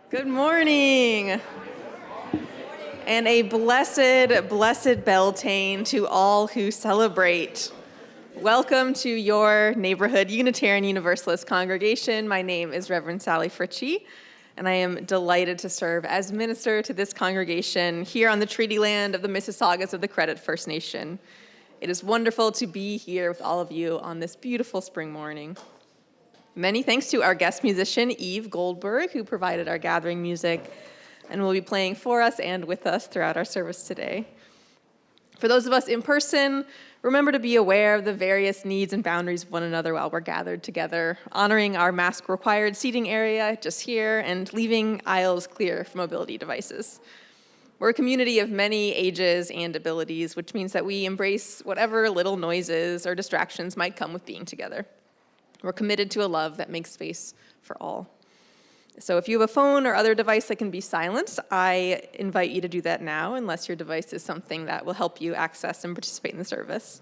Good morning. And a blessed, blessed Beltane to all who celebrate. Welcome to your neighborhood Unitarian Universalist congregation. My name is Rev Sally Fritsche, and I am delighted to serve as minister to this congregation here on the treaty land of the Mississaugas of the Credit First Nation. It is wonderful to be here with all of you on this beautiful spring morning. Many thanks to our guest musician, Goldberg, who provided our gathering music and will be playing for us and with us throughout our service today. For those of us in person, remember to be aware of the various needs and boundaries of one another while we're gathered together, honoring our mask-required seating area just here and leaving aisles clear for mobility devices. We're a community of many ages and abilities, which means that we embrace whatever little noises or distractions might come with being together. We're committed to a love that makes space for all. So if you have a phone or other device that can be silenced, I invite you to do that now, unless your device is something that will help you access and participate in the service.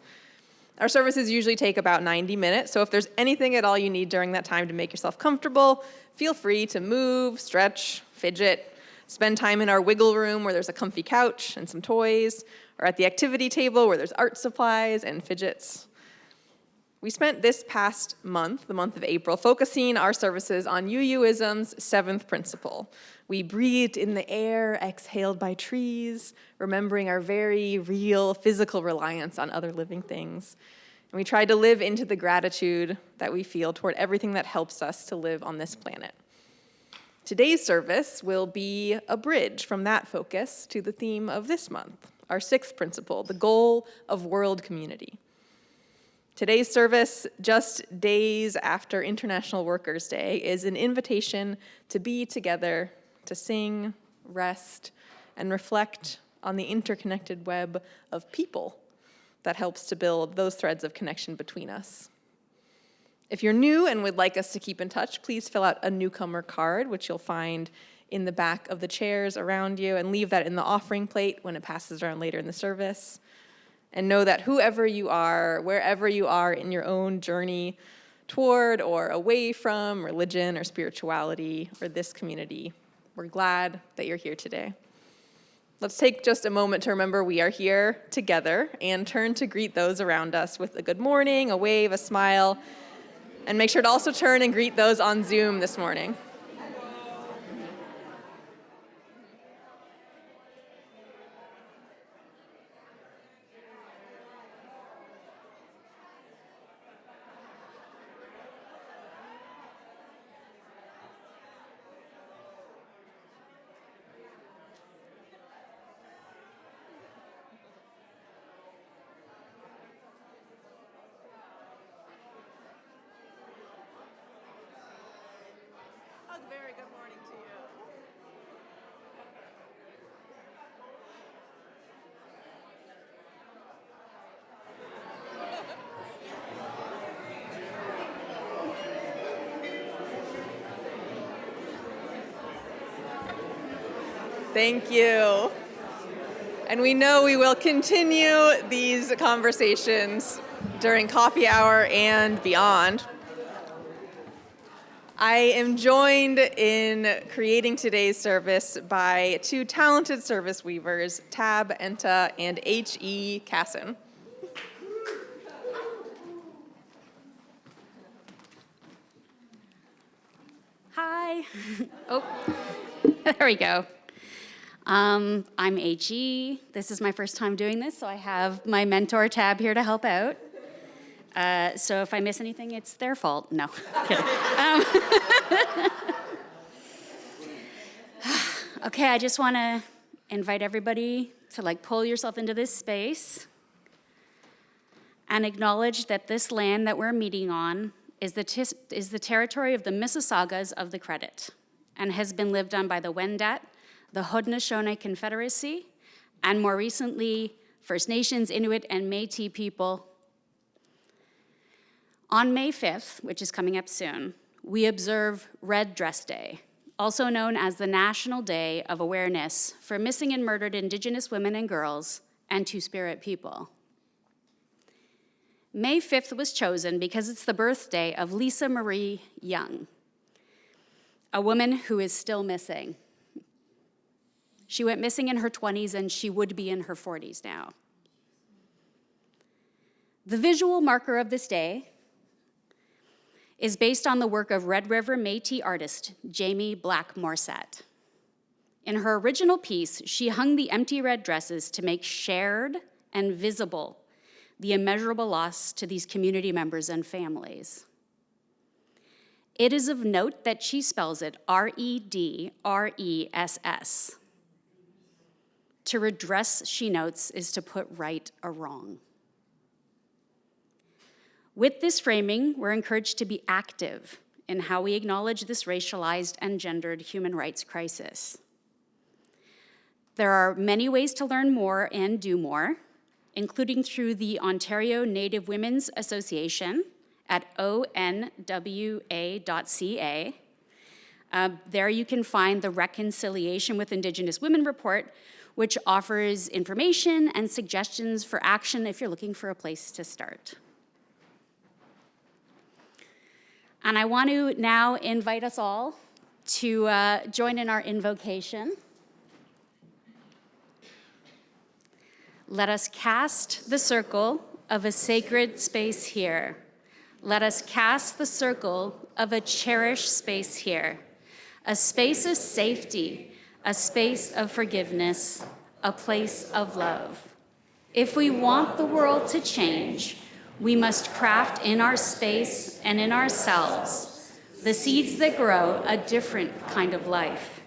Our services usually take about 90 minutes, so if there's anything at all you need during that time to make yourself comfortable, feel free to move, stretch, fidget, spend time in our wiggle room where there's a comfy couch and some toys, or at the activity table where there's art supplies and fidgets. We spent this past month, the month of April, focusing our services on UUism's seventh principle. We breathed in the air exhaled by trees, remembering our very real physical reliance on other living things. And we tried to live into the gratitude that we feel toward everything that helps us to live on this planet. Today's service will be a bridge from that focus to the theme of this month, our sixth principle, the goal of world community. Today's service, just days after International Workers' Day, is an invitation to be together, to sing, rest, and reflect on the interconnected web of people that helps to build those threads of connection between us. If you're new and would like us to keep in touch, please fill out a newcomer card, which you'll find in the back of the chairs around you, and leave that in the offering plate when it passes around later in the service. And know that whoever you are, wherever you are in your own journey toward or away from religion or spirituality or this community, we're glad that you're here today. Let's take just a moment to remember we are here together and turn to greet those around us with a good morning, a wave, a smile, and make sure to also turn and greet those on Zoom this morning. Very good morning to you. Thank you. And we know we will continue these conversations during coffee hour and beyond. I am joined in creating today's service by two talented service weavers, Tab, Enta, and H.E. Casson. Hi. Oh, there we go. I'm H.E. This is my first time doing this, so I have my mentor, Tab, here to help out. So if I miss anything, it's their fault. No, kidding. Okay, I just want to invite everybody to pull yourself into this space and acknowledge that this land that we're meeting on is the territory of the Mississaugas of the Credit and has been lived on by the Wendat, the Haudenosaunee Confederacy, and more recently, First Nations, Inuit, and Métis people. On May 5th, which is coming up soon, we observe Red Dress Day, also known as the National Day of Awareness for Missing and Murdered Indigenous Women and Girls and Two-Spirit people. May 5th was chosen because it's the birthday of Lisa Marie Young, a woman who is still missing. She went missing in her 20s, and she would be in her 40s now. The visual marker of this day is based on the work of Red River Métis artist Jamie Black-Morset. In her original piece, she hung the empty red dresses to make shared and visible the immeasurable loss to these community members and families. It is of note that she spells it R-E-D-R-E-S-S. To redress, she notes, is to put right a wrong. With this framing, we're encouraged to be active in how we acknowledge this racialized and gendered human rights crisis. There are many ways to learn more and do more, including through the Ontario Native Women's Association at onwa.ca. There you can find the Reconciliation with Indigenous Women report, which offers information and suggestions for action if you're looking for a place to start. And I want to now invite us all to join in our invocation. Let us cast the circle of a sacred space here. Let us cast the circle of a cherished space here, a space of safety, a space of forgiveness, a place of love. If we want the world to change, we must craft in our space and in ourselves the seeds that grow a different kind of life,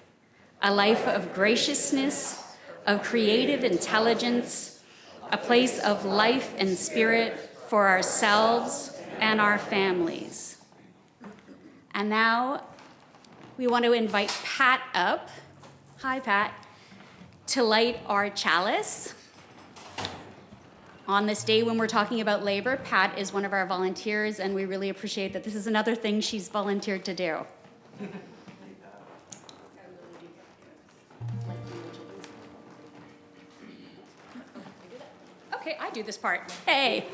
a life of graciousness, of creative intelligence, a place of life and spirit for ourselves and our families. And now we want to invite Pat up, hi Pat, to light our chalice. On this day when we're talking about labor, Pat is one of our volunteers, and we really appreciate that this is another thing she's volunteered to do. Okay, I do this part. Hey.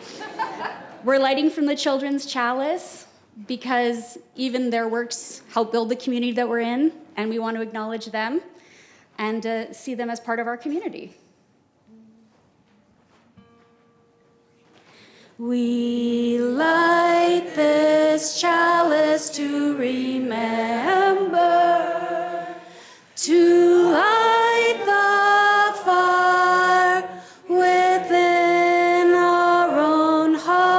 We're lighting from the children's chalice because even their works help build the community that we're in, and we want to acknowledge them and see them as part of our community. We light this chalice to remember, to light the fire within our own hearts.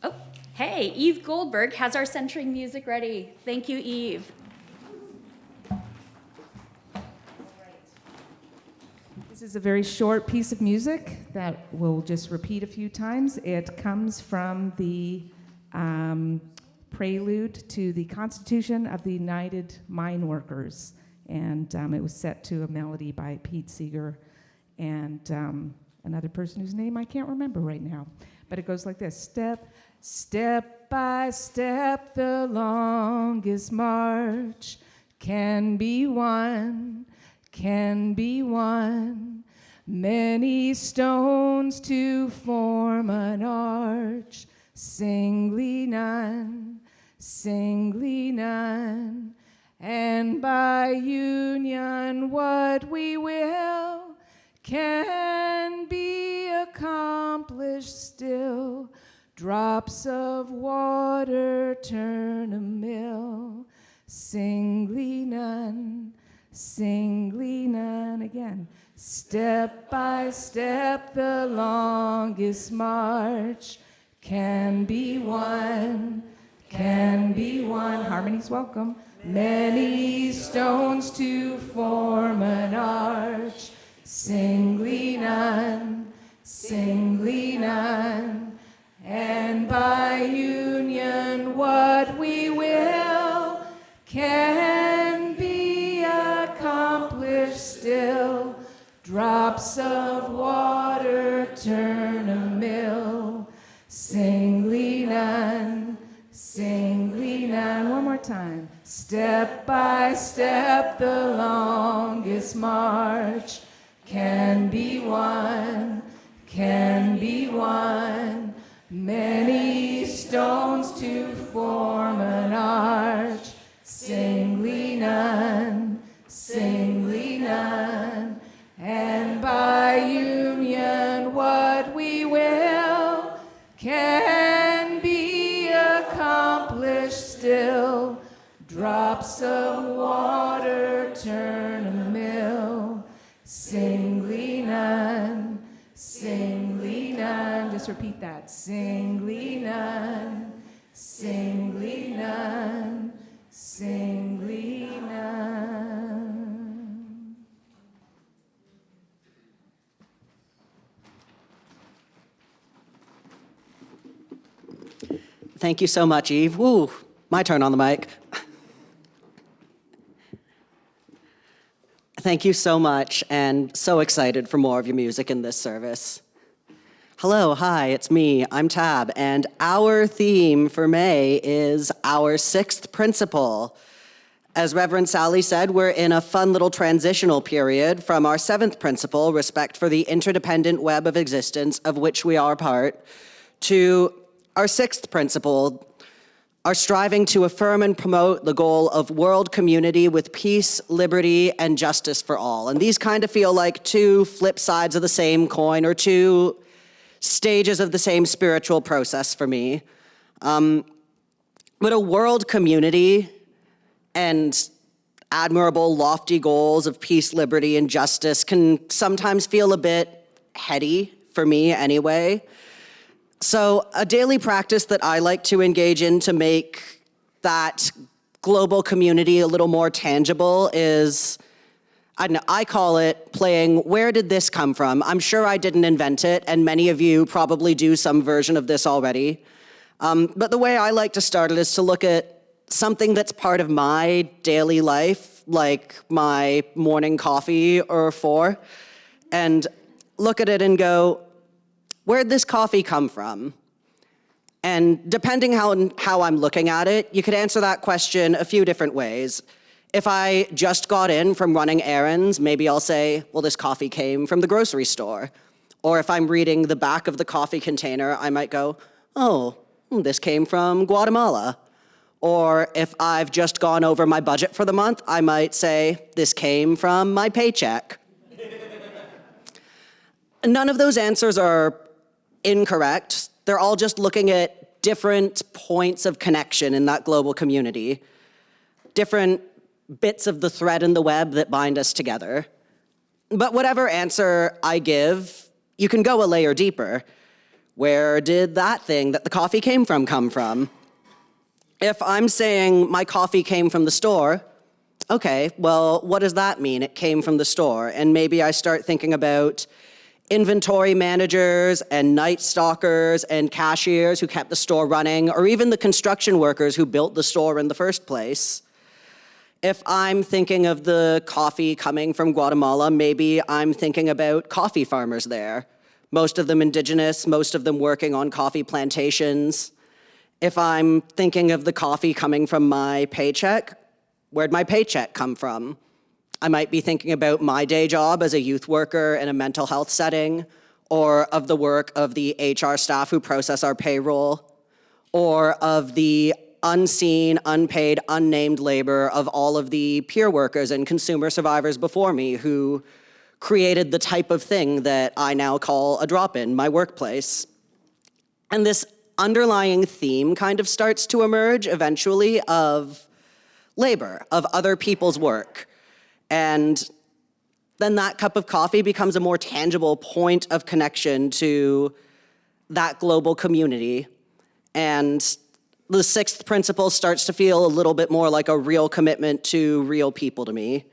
Oh, hey, Eve Goldberg has our centering music ready. Thank you, Eve. This is a very short piece of music that we'll just repeat a few times. It comes from the prelude to the Constitution of the United Mine Workers, and it was set to a melody by Pete Seeger and another person whose name I can't remember right now. But it goes like this: step, step by step, the longest march can be won. Can be won. Many stones to form an arch, singly none, and by union what we will can be accomplished still. Drops of water turn a mill, singly none again. Step by step, the longest march can be won. Harmony's welcome. Many stones to form an arch, singly none, and by union what we will can be accomplished still. Drops of water turn a mill, singly none. One more time. Step by step, the longest march can be won. Many stones to form an arch, singly none, and by union what we will can be accomplished still. Drops of water turn a mill, singly none, just repeat that, singly none, singly none. Thank you so much, Eve. Woo, my turn on the mic. Thank you so much, and so excited for more of your music in this service. Hello, hi, it's me, I'm Tab, and our theme for May is our sixth principle. As Rev Sally said, we're in a fun little transitional period from our seventh principle, respect for the interdependent web of existence of which we are part, to our sixth principle, our striving to affirm and promote the goal of world community with peace, liberty, and justice for all. And these kind of feel like two flip sides of the same coin, or two stages of the same spiritual process for me. But a world community and admirable, lofty goals of peace, liberty, and justice can sometimes feel a bit heady, for me anyway. So a daily practice that I like to engage in to make that global community a little more tangible is, I call it playing Where Did This Come From? I'm sure I didn't invent it, and many of you probably do some version of this already. But the way I like to start it is to look at something that's part of my daily life, like my morning coffee or four, and look at it and go, where'd this coffee come from? And depending how I'm looking at it, you could answer that question a few different ways. If I just got in from running errands, maybe I'll say, well, this coffee came from the grocery store. Or if I'm reading the back of the coffee container, I might go, oh, this came from Guatemala. Or if I've just gone over my budget for the month, I might say, this came from my paycheck. None of those answers are incorrect. They're all just looking at different points of connection in that global community, different bits of the thread in the web that bind us together. But whatever answer I give, you can go a layer deeper. Where did that thing that the coffee came from come from? If I'm saying my coffee came from the store, okay, well, what does that mean? It came from the store. And maybe I start thinking about inventory managers and night stalkers and cashiers who kept the store running, or even the construction workers who built the store in the first place. If I'm thinking of the coffee coming from Guatemala, maybe I'm thinking about coffee farmers there. Most of them indigenous, most of them working on coffee plantations. If I'm thinking of the coffee coming from my paycheck, where'd my paycheck come from? I might be thinking about my day job as a youth worker in a mental health setting, or of the work of the HR staff who process our payroll, or of the unseen, unpaid, unnamed labor of all of the peer workers and consumer survivors before me who created the type of thing that I now call a drop-in, my workplace. And this underlying theme kind of starts to emerge eventually of labor, of other people's work. And then that cup of coffee becomes a more tangible point of connection to that global community. And the sixth principle starts to feel a little bit more like a real commitment to real people to me.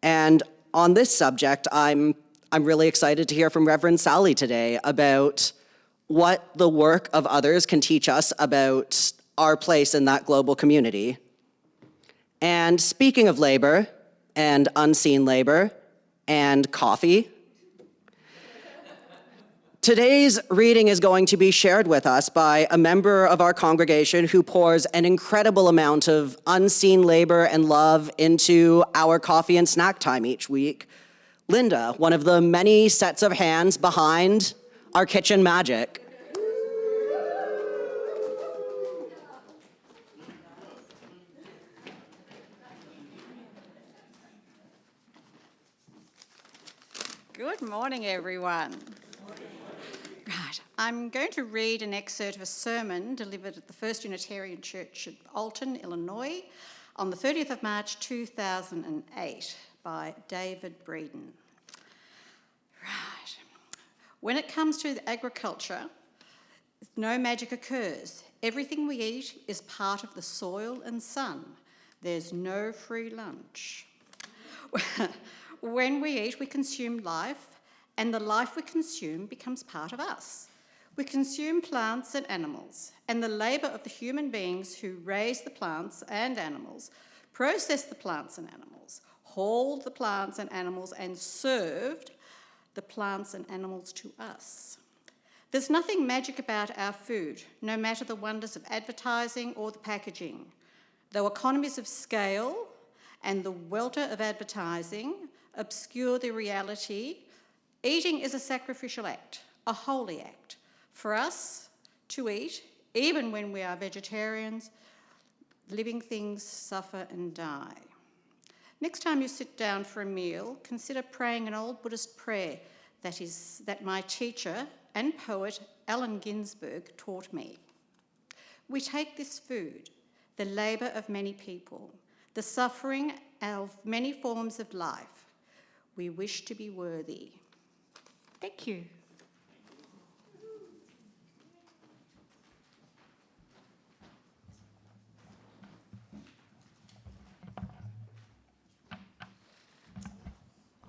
And on this subject, I'm really excited to hear from Rev Sally today about what the work of others can teach us about our place in that global community. And speaking of labor, and unseen labor, and coffee, today's reading is going to be shared with us by a member of our congregation who pours an incredible amount of unseen labor and love into our coffee and snack time each week. Linda, one of the many sets of hands behind our kitchen magic. Good morning, everyone. Right, I'm going to read an excerpt of a sermon delivered at the First Unitarian Church at Alton, Illinois, on the 30th of March 2008 by David Breeden. Right, when it comes to agriculture, no magic occurs. Everything we eat is part of the soil and sun. There's no free lunch. When we eat, we consume life, and the life we consume becomes part of us. We consume plants and animals, and the labour of the human beings who raise the plants and animals, process the plants and animals, hauled the plants and animals, and served the plants and animals to us. There's nothing magic about our food, no matter the wonders of advertising or the packaging. Though economies of scale and the welter of advertising obscure the reality, eating is a sacrificial act, a holy act. For us to eat, even when we are vegetarians, living things suffer and die. Next time you sit down for a meal, consider praying an old Buddhist prayer that my teacher and poet Allen Ginsberg taught me. We take this food, the labour of many people, the suffering of many forms of life. We wish to be worthy. Thank you.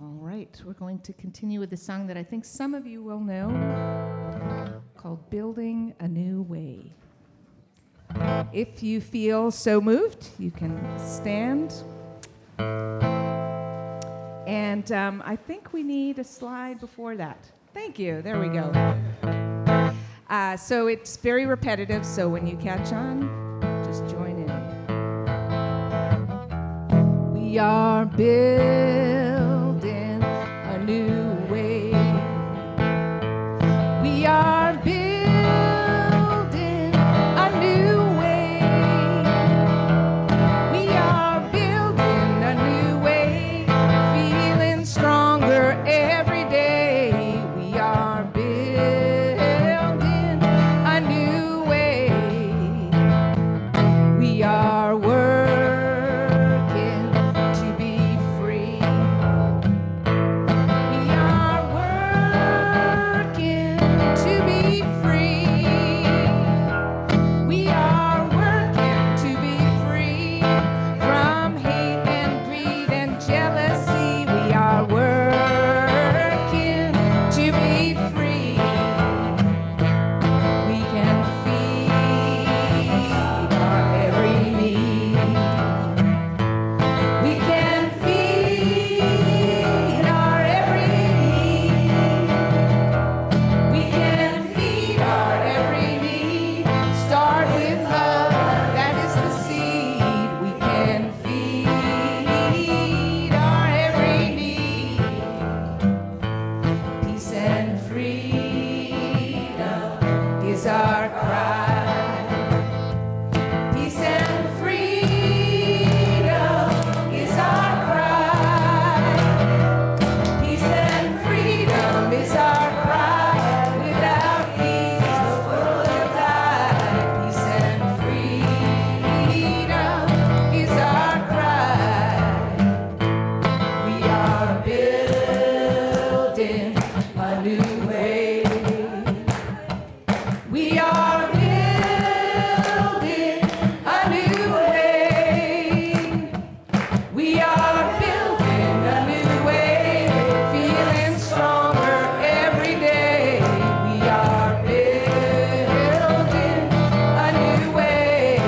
All right, we're going to continue with a song that I think some of you will know, called Building a New Way. If you feel so moved, you can stand. And I think we need a slide before that. Thank you, there we go. So it's very repetitive, so when you catch on, just join in. We are building a new way. We are building a new way. We are building a new way, feeling stronger every day. We are building a new way. We are working to be free. We are working to be free. We are working to be free from hate and greed and jealousy. We are working to be free. We can feed our every need. We can feed our every need. We can feed our every need. Start with love, that is the seed. We can feed our every need. Peace and freedom is our cry. Peace and freedom is our cry. Peace and freedom is our cry. Without peace, the world will die. Peace and freedom is our cry. We are building a new way. We are building a new way. We are building a new way, feeling stronger every day. We are building a new way.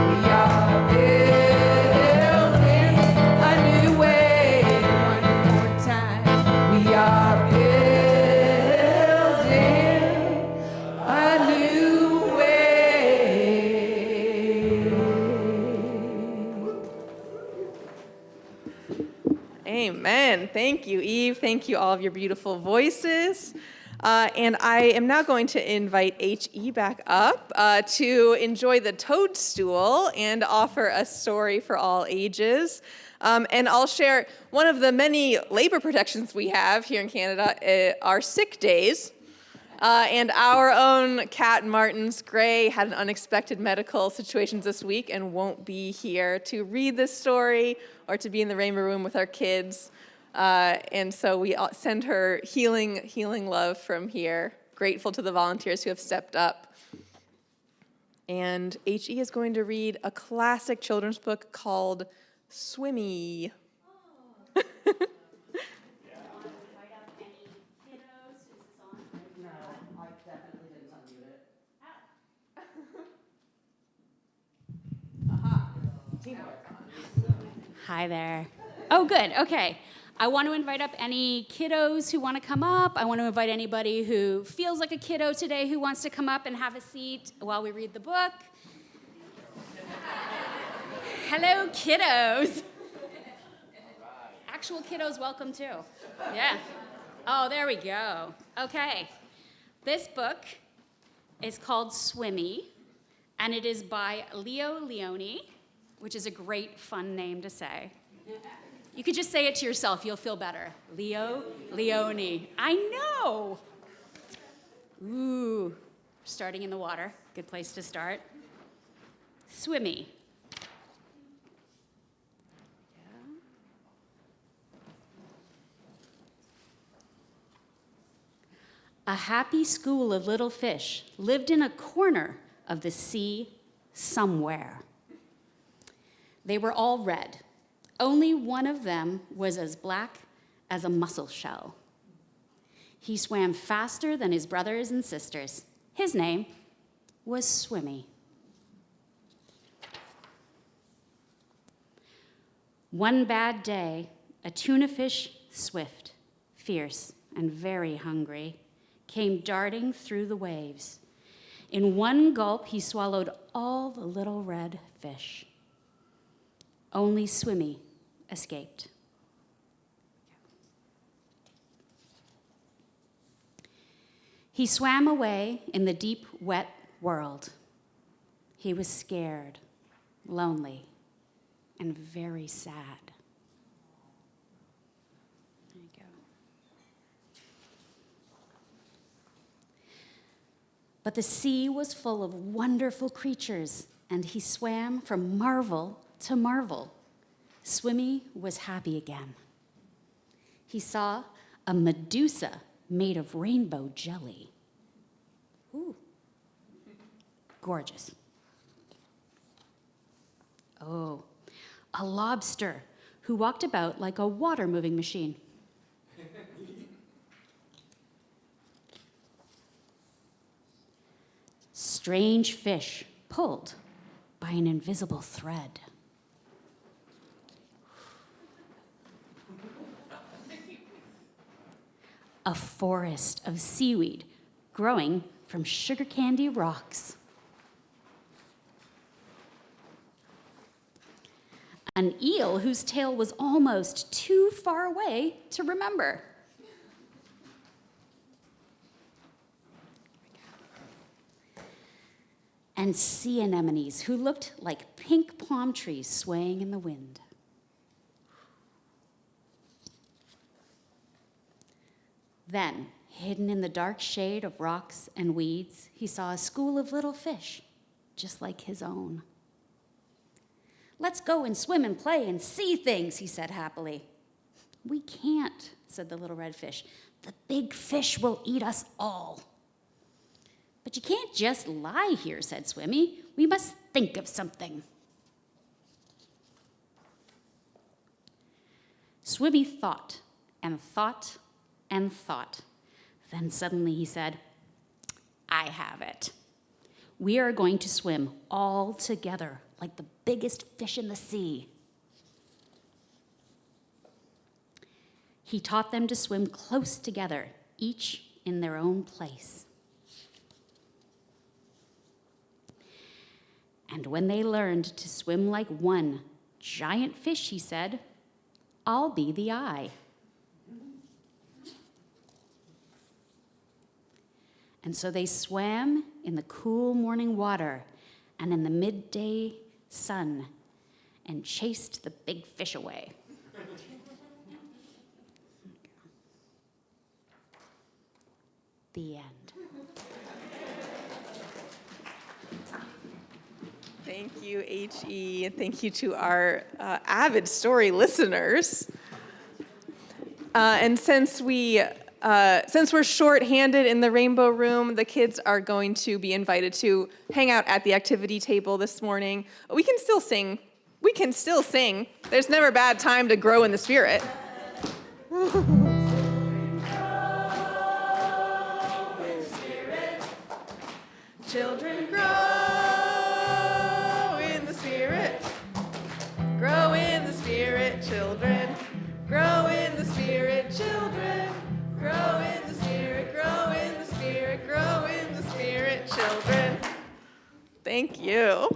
We are building a new way. One more time. We are building a new way. Amen. Thank you, Eve. Thank you, all of your beautiful voices. And I am now going to invite H.E. back up to enjoy the toadstool and offer a story for all ages. And I'll share one of the many labor protections we have here in Canada are sick days. And our own Kat Martins Gray had an unexpected medical situation this week and won't be here to read this story or to be in the Rainbow Room with our kids. And so we send her healing love from here, grateful to the volunteers who have stepped up. And H.E. is going to read a classic children's book called Swimmy. Hi there. Oh, good. Okay. I want to invite up any kiddos who want to come up. I want to invite anybody who feels like a kiddo today who wants to come up and have a seat while we read the book. Hello, kiddos. Actual kiddos, welcome too. Yeah. Oh, there we go. Okay. This book is called Swimmy, and it is by Leo Leone, which is a great, fun name to say. You could just say it to yourself, you'll feel better. Leo Leone. I know. Ooh, starting in the water. Good place to start. Swimmy. A happy school of little fish lived in a corner of the sea somewhere. They were all red. Only one of them was as black as a mussel shell. He swam faster than his brothers and sisters. His name was Swimmy. One bad day, a tuna fish, swift, fierce, and very hungry, came darting through the waves. In one gulp, he swallowed all the little red fish. Only Swimmy escaped. He swam away in the deep, wet world. He was scared, lonely, and very sad. There you go. But the sea was full of wonderful creatures, and he swam from marvel to marvel. Swimmy was happy again. He saw a Medusa made of rainbow jelly. Ooh, gorgeous. Oh, a lobster who walked about like a water-moving machine. Strange fish pulled by an invisible thread. A forest of seaweed growing from sugar candy rocks. An eel whose tail was almost too far away to remember. And sea anemones who looked like pink palm trees swaying in the wind. Then, hidden in the dark shade of rocks and weeds, he saw a school of little fish, just like his own. "Let's go and swim and play and see things," he said happily. "We can't," said the little red fish. "The big fish will eat us all." "But you can't just lie here," said Swimmy. "We must think of something." Swimmy thought and thought and thought. Then suddenly he said, "I have it. We are going to swim all together like the biggest fish in the sea." He taught them to swim close together, each in their own place. And when they learned to swim like one giant fish, he said, "I'll be the eye." And so they swam in the cool morning water and in the midday sun and chased the big fish away. The end. Thank you, H.E., and thank you to our avid story listeners. And since we're short-handed in the Rainbow Room, the kids are going to be invited to hang out at the activity table this morning. We can still sing. We can still sing. There's never a bad time to grow in the spirit. Children grow in the spirit. Grow in the spirit, children. Grow in the spirit, children. Grow in the spirit, grow in the spirit, grow in the spirit, children. Thank you.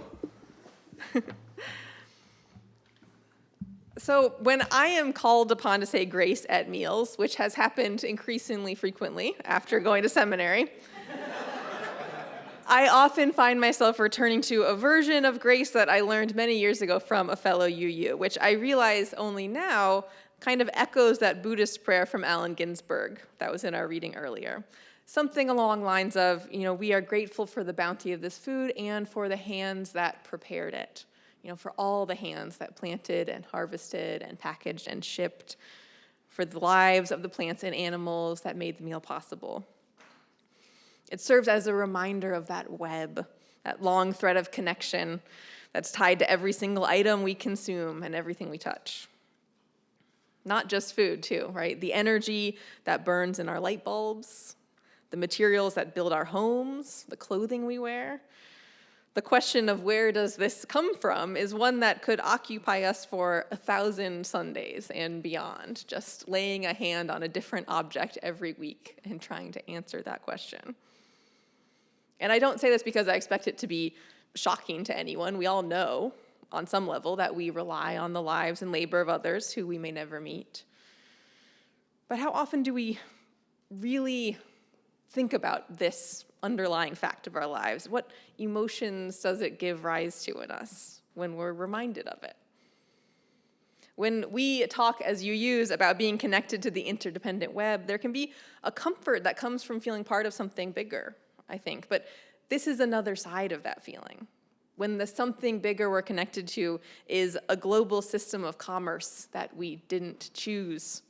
So when I am called upon to say grace at meals, which has happened increasingly frequently after going to seminary, I often find myself returning to a version of grace that I learned many years ago from a fellow UU, which I realize only now kind of echoes that Buddhist prayer from Allen Ginsberg that was in our reading earlier. Something along lines of, we are grateful for the bounty of this food and for the hands that prepared it, for all the hands that planted and harvested and packaged and shipped, for the lives of the plants and animals that made the meal possible. It serves as a reminder of that web, that long thread of connection that's tied to every single item we consume and everything we touch. Not just food, too, right? The energy that burns in our light bulbs, the materials that build our homes, the clothing we wear. The question of where does this come from is one that could occupy us for 1,000 Sundays and beyond, just laying a hand on a different object every week and trying to answer that question. And I don't say this because I expect it to be shocking to anyone. We all know, on some level, that we rely on the lives and labor of others who we may never meet. But how often do we really think about this underlying fact of our lives? What emotions does it give rise to in us when we're reminded of it? When we talk as UUs about being connected to the interdependent web, there can be a comfort that comes from feeling part of something bigger, I think. But this is another side of that feeling. When the something bigger we're connected to is a global system of commerce that we didn't choose.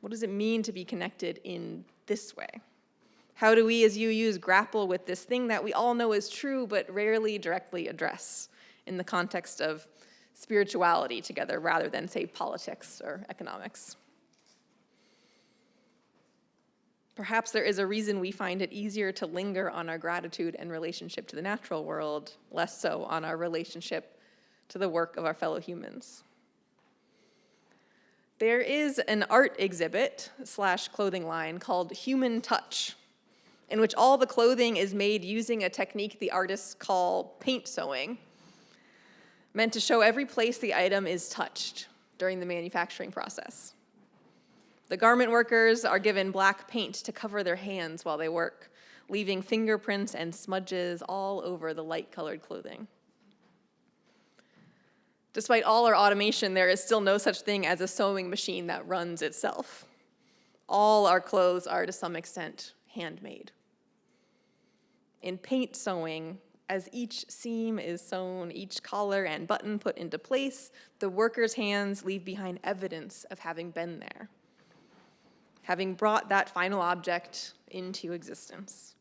What does it mean to be connected in this way? How do we as UUs grapple with this thing that we all know is true but rarely directly address in the context of spirituality together rather than, say, politics or economics? Perhaps there is a reason we find it easier to linger on our gratitude and relationship to the natural world, less so on our relationship to the work of our fellow humans. There is an art exhibit / clothing line called Human Touch, in which all the clothing is made using a technique the artists call paint sewing, meant to show every place the item is touched during the manufacturing process. The garment workers are given black paint to cover their hands while they work, leaving fingerprints and smudges all over the light-colored clothing. Despite all our automation, there is still no such thing as a sewing machine that runs itself. All our clothes are, to some extent, handmade. In paint sewing, as each seam is sewn, each collar and button put into place, the worker's hands leave behind evidence of having been there, having brought that final object into existence.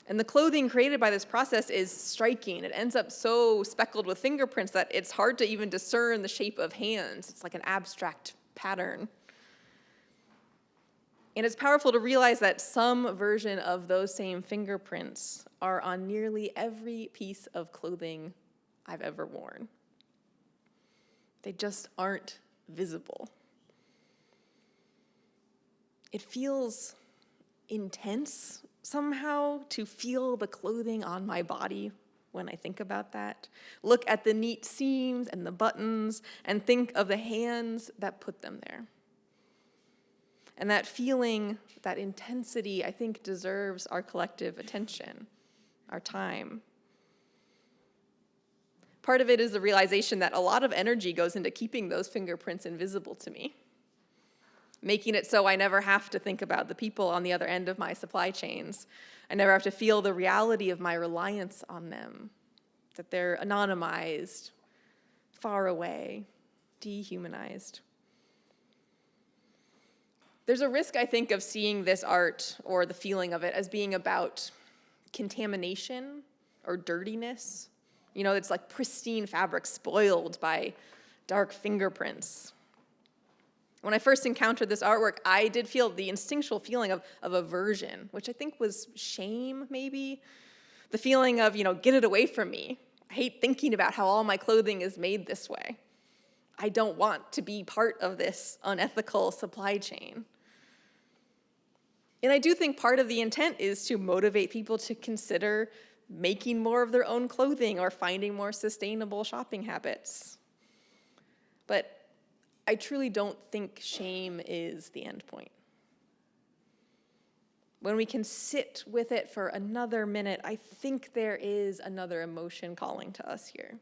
And the clothing created by this process is striking. It ends up so speckled with fingerprints that it's hard to even discern the shape of hands. It's like an abstract pattern. And it's powerful to realize that some version of those same fingerprints are on nearly every piece of clothing I've ever worn. They just aren't visible. It feels intense somehow to feel the clothing on my body when I think about that. Look at the neat seams and the buttons and think of the hands that put them there. And that feeling, that intensity, I think deserves our collective attention, our time. Part of it is the realization that a lot of energy goes into keeping those fingerprints invisible to me, making it so I never have to think about the people on the other end of my supply chains. I never have to feel the reality of my reliance on them, that they're anonymized, far away, dehumanized. There's a risk, I think, of seeing this art or the feeling of it as being about contamination or dirtiness. You know, it's like pristine fabric spoiled by dark fingerprints. When I first encountered this artwork, I did feel the instinctual feeling of aversion, which I think was shame, maybe. The feeling of, get it away from me. I hate thinking about how all my clothing is made this way. I don't want to be part of this unethical supply chain. And I do think part of the intent is to motivate people to consider making more of their own clothing or finding more sustainable shopping habits. But I truly don't think shame is the end point. When we can sit with it for another minute, I think there is another emotion calling to us here.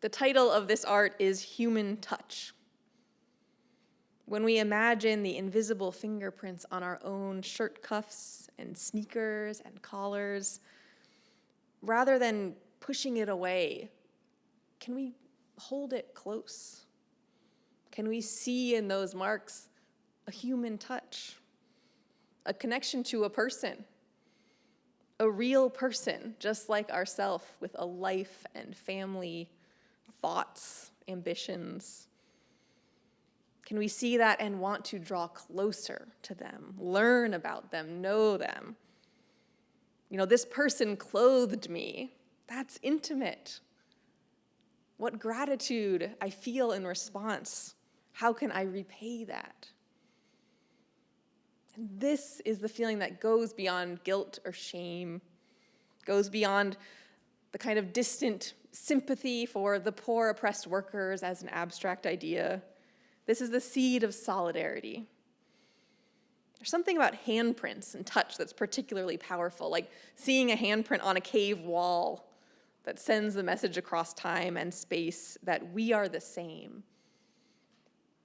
The title of this art is Human Touch. When we imagine the invisible fingerprints on our own shirt cuffs and sneakers and collars, rather than pushing it away, can we hold it close? Can we see in those marks a human touch, a connection to a person, a real person just like ourselves with a life and family, thoughts, ambitions? Can we see that and want to draw closer to them, learn about them, know them? This person clothed me. That's intimate. What gratitude I feel in response. How can I repay that? And this is the feeling that goes beyond guilt or shame, goes beyond the kind of distant sympathy for the poor oppressed workers as an abstract idea. This is the seed of solidarity. There's something about handprints and touch that's particularly powerful, like seeing a handprint on a cave wall that sends the message across time and space that we are the same.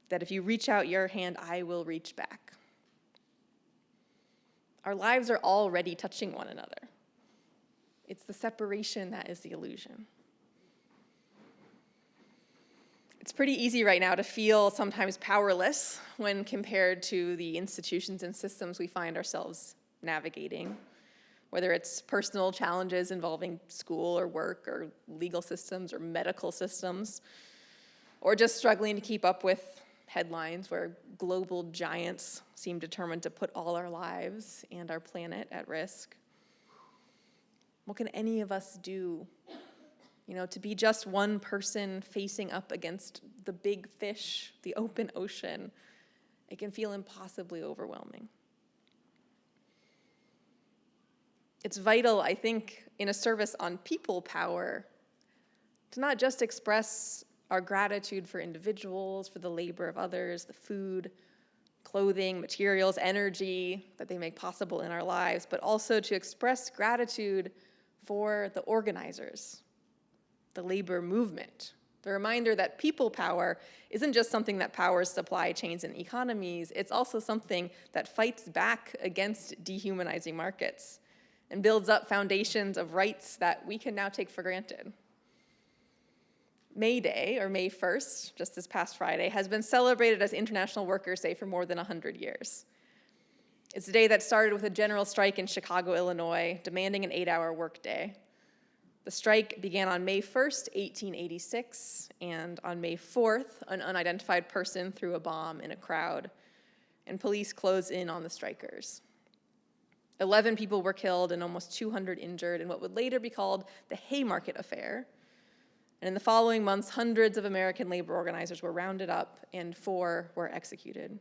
That if you reach out your hand, I will reach back. Our lives are already touching one another. It's the separation that is the illusion. It's pretty easy right now to feel sometimes powerless when compared to the institutions and systems we find ourselves navigating, whether it's personal challenges involving school or work or legal systems or medical systems, or just struggling to keep up with headlines where global giants seem determined to put all our lives and our planet at risk. What can any of us do? To be just one person facing up against the big fish, the open ocean, it can feel impossibly overwhelming. It's vital, I think, in a service on people power, to not just express our gratitude for individuals, for the labor of others, the food, clothing, materials, energy that they make possible in our lives, but also to express gratitude for the organizers, the labor movement, the reminder that people power isn't just something that powers supply chains and economies, it's also something that fights back against dehumanizing markets and builds up foundations of rights that we can now take for granted. May Day, or May 1st, just this past Friday, has been celebrated as International Workers' Day for more than 100 years. It's a day that started with a general strike in Chicago, Illinois, demanding an 8-hour workday. The strike began on May 1st, 1886, and on May 4th, an unidentified person threw a bomb in a crowd, and police closed in on the strikers. 11 people were killed and almost 200 injured in what would later be called the Haymarket Affair. And in the following months, hundreds of American labor organizers were rounded up and 4 were executed.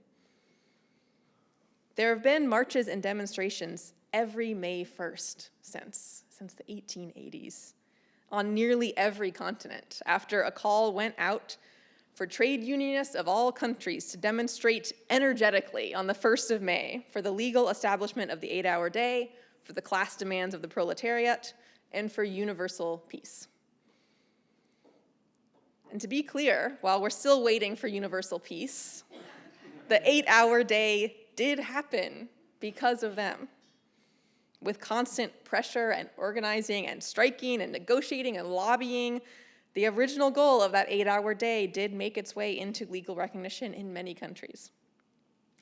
There have been marches and demonstrations every May 1st since the 1880s on nearly every continent after a call went out for trade unionists of all countries to demonstrate energetically on the 1st of May for the legal establishment of the 8-hour day, for the class demands of the proletariat, and for universal peace. And to be clear, while we're still waiting for universal peace, the 8-hour day did happen because of them. With constant pressure and organizing and striking and negotiating and lobbying, the original goal of that 8-hour day did make its way into legal recognition in many countries.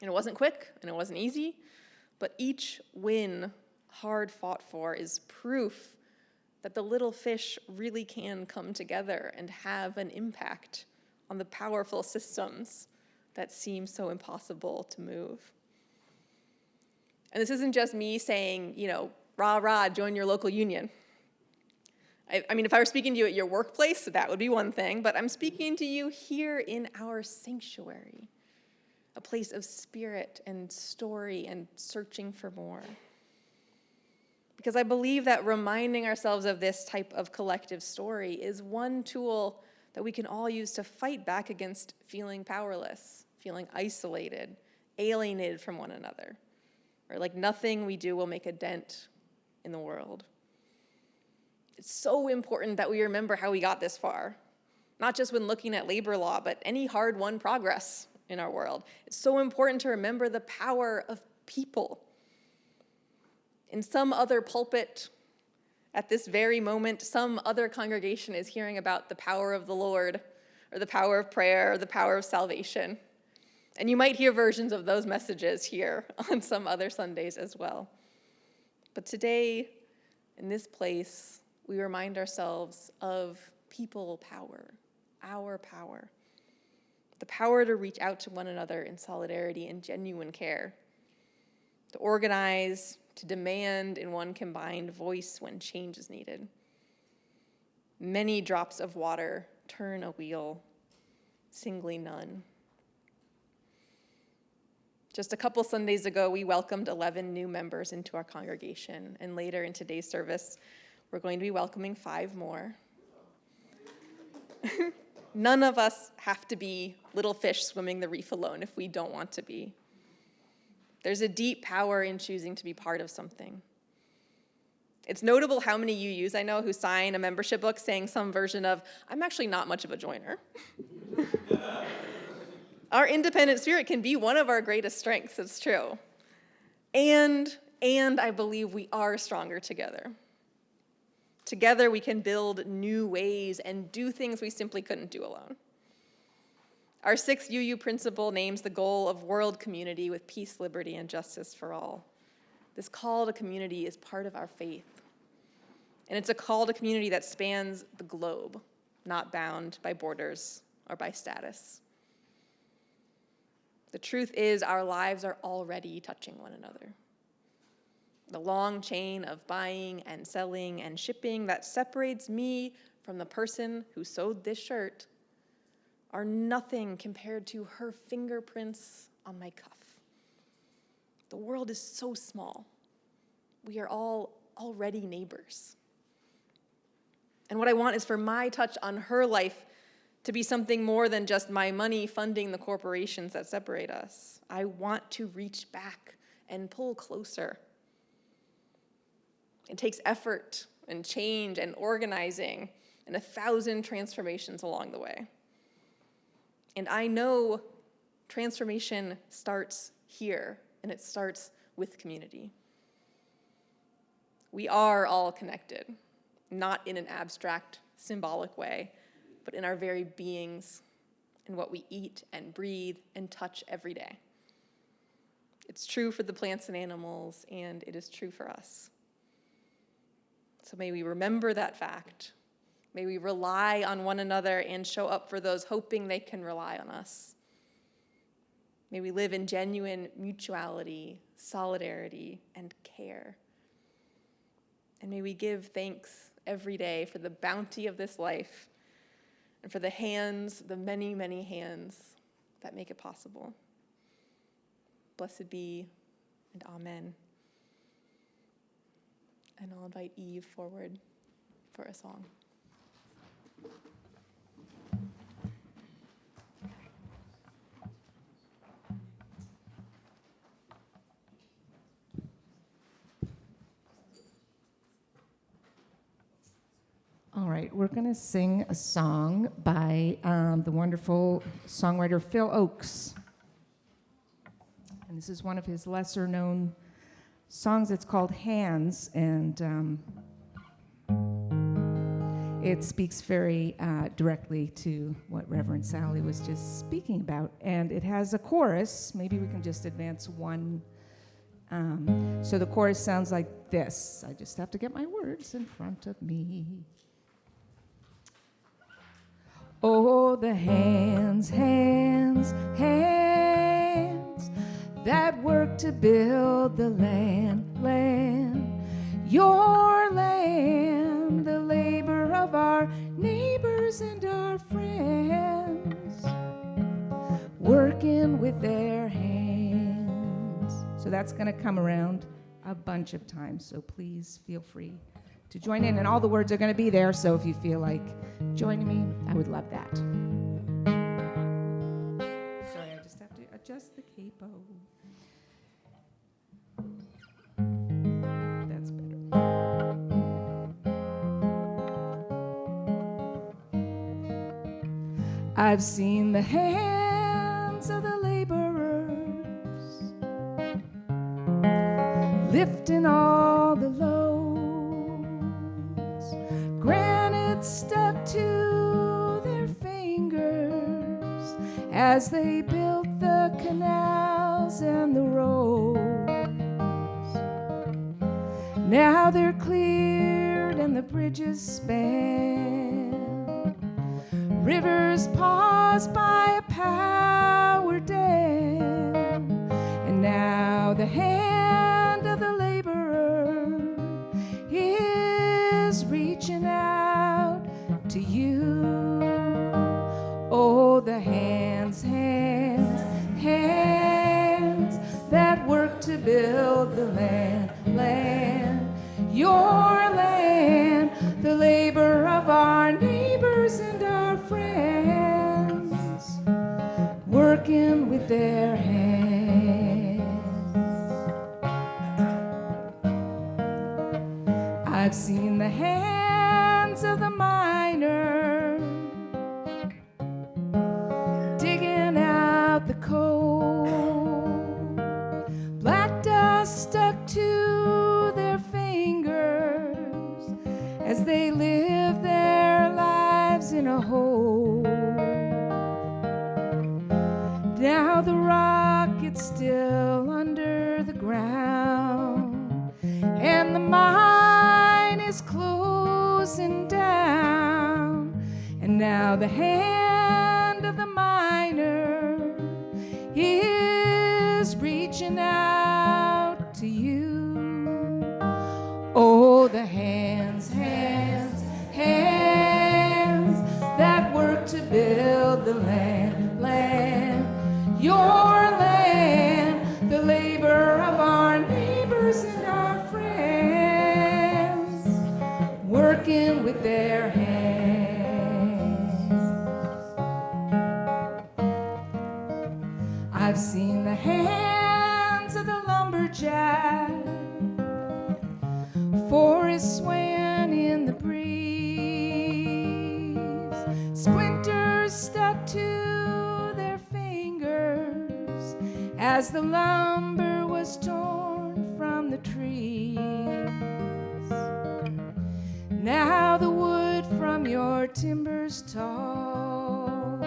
And it wasn't quick and it wasn't easy, but each win hard fought for is proof that the little fish really can come together and have an impact on the powerful systems that seem so impossible to move. And this isn't just me saying, rah, rah, join your local union. I mean, if I were speaking to you at your workplace, that would be one thing, but I'm speaking to you here in our sanctuary, a place of spirit and story and searching for more. Because I believe that reminding ourselves of this type of collective story is one tool that we can all use to fight back against feeling powerless, feeling isolated, alienated from one another, or like nothing we do will make a dent in the world. It's so important that we remember how we got this far, not just when looking at labor law, but any hard-won progress in our world. It's so important to remember the power of people. In some other pulpit, at this very moment, some other congregation is hearing about the power of the Lord, or the power of prayer, or the power of salvation. And you might hear versions of those messages here on some other Sundays as well. But today, in this place, we remind ourselves of people power, our power. The power to reach out to one another in solidarity and genuine care. To organize, to demand in one combined voice when change is needed. Many drops of water turn a wheel, singly none. Just a couple Sundays ago, we welcomed 11 new members into our congregation, and later in today's service, we're going to be welcoming 5 more. None of us have to be little fish swimming the reef alone if we don't want to be. There's a deep power in choosing to be part of something. It's notable how many UUs I know who sign a membership book saying some version of, I'm actually not much of a joiner. Our independent spirit can be one of our greatest strengths, it's true. And I believe we are stronger together. Together we can build new ways and do things we simply couldn't do alone. Our 6th UU principle names the goal of world community with peace, liberty, and justice for all. This call to community is part of our faith. And it's a call to community that spans the globe, not bound by borders or by status. The truth is our lives are already touching one another. The long chain of buying and selling and shipping that separates me from the person who sewed this shirt are nothing compared to her fingerprints on my cuff. The world is so small. We are all already neighbors. And what I want is for my touch on her life to be something more than just my money funding the corporations that separate us. I want to reach back and pull closer. It takes effort and change and organizing and 1,000 transformations along the way. And I know transformation starts here, and it starts with community. We are all connected, not in an abstract, symbolic way, but in our very beings, in what we eat and breathe and touch every day. It's true for the plants and animals, and it is true for us. So may we remember that fact. May we rely on one another and show up for those hoping they can rely on us. May we live in genuine mutuality, solidarity, and care. And may we give thanks every day for the bounty of this life and for the hands, the many, many hands that make it possible. Blessed be, and amen. And I'll invite Eve forward for a song. right, we're going to sing a song by the wonderful songwriter Phil Oakes. And this is one of his lesser-known songs. It's called Hands, and it speaks very directly to what Reverend Sally was just speaking about. And it has a chorus. Maybe we can just advance one. So the chorus sounds like this. I just have to get my words in front of me. Oh, the hands, hands, hands that work to build the land, land, your land, the labor of our neighbors and our friends, working with their hands. So that's going to come around a bunch of times, so please feel free to join in. And all the words are going to be there, so if you feel like joining me, I would love that. Sorry, I just have to adjust the capo. That's better. I've seen the hands of the laborers lifting all the loads, granite stuck to their fingers as they built the canals and the roads. Now they're cleared and the bridges span, rivers paused by a power dam, and now the hand of the laborer is reaching out to you. Oh, the hands, hands, hands that work to build the land, land, your land, the labor of our neighbors and our friends, working with their hands. I've seen the hands of the miner digging out the coal, black dust stuck to their fingers as they live their lives in a hole. Now the rock, it's still under the ground, and the mine is closing down, and now the hand of the miner is reaching out to you. Oh, the hands, hands, hands that work to build the land, land, your land, the labor of our neighbors and our friends, working with their hands. I've seen the hands of the lumberjack, forest swaying in the breeze, splinters stuck to their fingers as the lumber was torn from the trees. Now the wood from your timbers tall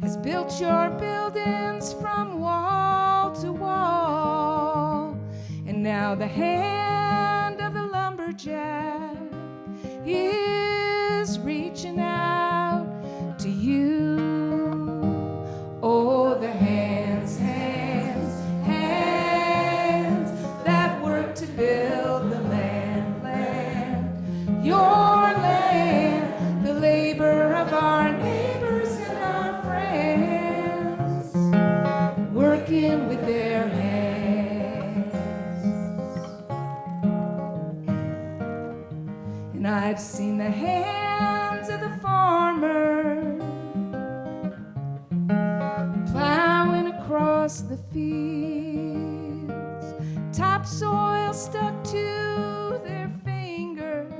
has built your buildings from wall to wall, and now the hand of the lumberjack is reaching out to you. Oh, the hands, hands, hands that work to build the land, land, your land, the labor of our neighbors and our friends, working with their hands. And I've seen the hands of the farmer plowing across the fields, topsoil stuck to their fingers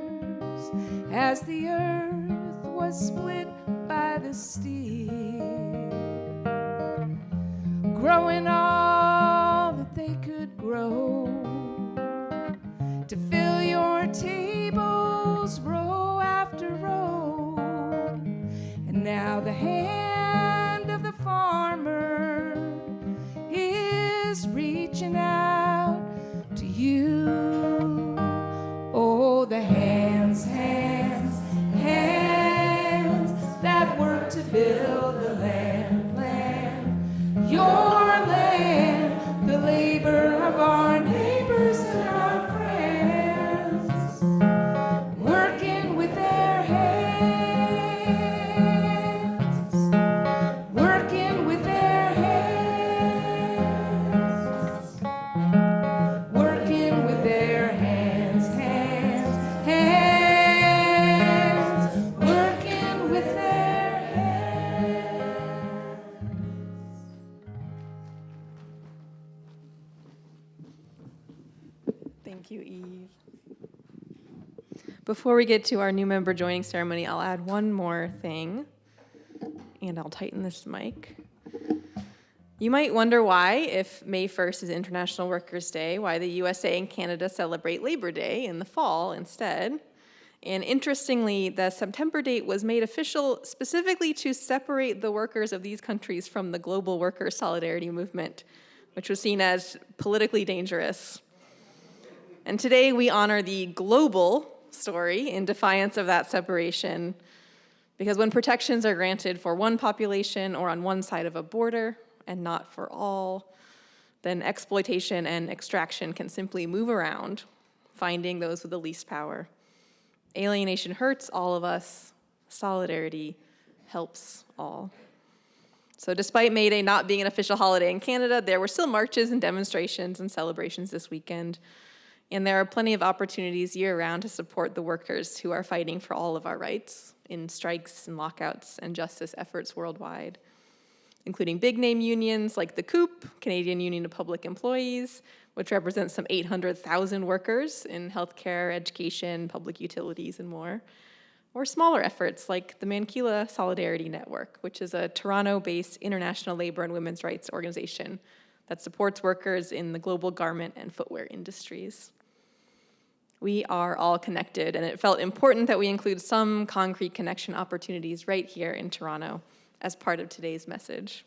as the earth split by the steel, growing all that they could grow, to fill your tables row after row. And now the hand of the farmer is reaching out to you. Oh, the hands, hands, hands that work to build the land, land, your land, the labor of our neighbors and our friends, working with their hands, working with their hands, working with their hands, hands, hands, working with their hands. Thank you, Eve. Before we get to our new member joining ceremony, I'll add one more thing, and I'll tighten this mic. You might wonder why, if May 1st is International Workers' Day, why the USA and Canada celebrate Labor Day in the fall instead. And interestingly, the September date was made official specifically to separate the workers of these countries from the global worker solidarity movement, which was seen as politically dangerous. And today we honor the global story in defiance of that separation, because when protections are granted for one population or on one side of a border and not for all, then exploitation and extraction can simply move around, finding those with the least power. Alienation hurts all of us. Solidarity helps all. So despite May Day not being an official holiday in Canada, there were still marches and demonstrations and celebrations this weekend. And there are plenty of opportunities year-round to support the workers who are fighting for all of our rights in strikes and lockouts and justice efforts worldwide, including big-name unions like the COOP, Canadian Union of Public Employees, which represents some 800,000 workers in healthcare, education, public utilities, and more, or smaller efforts like the Mankila Solidarity Network, which is a Toronto-based international labor and women's rights organization that supports workers in the global garment and footwear industries. We are all connected, and it felt important that we include some concrete connection opportunities right here in Toronto as part of today's message.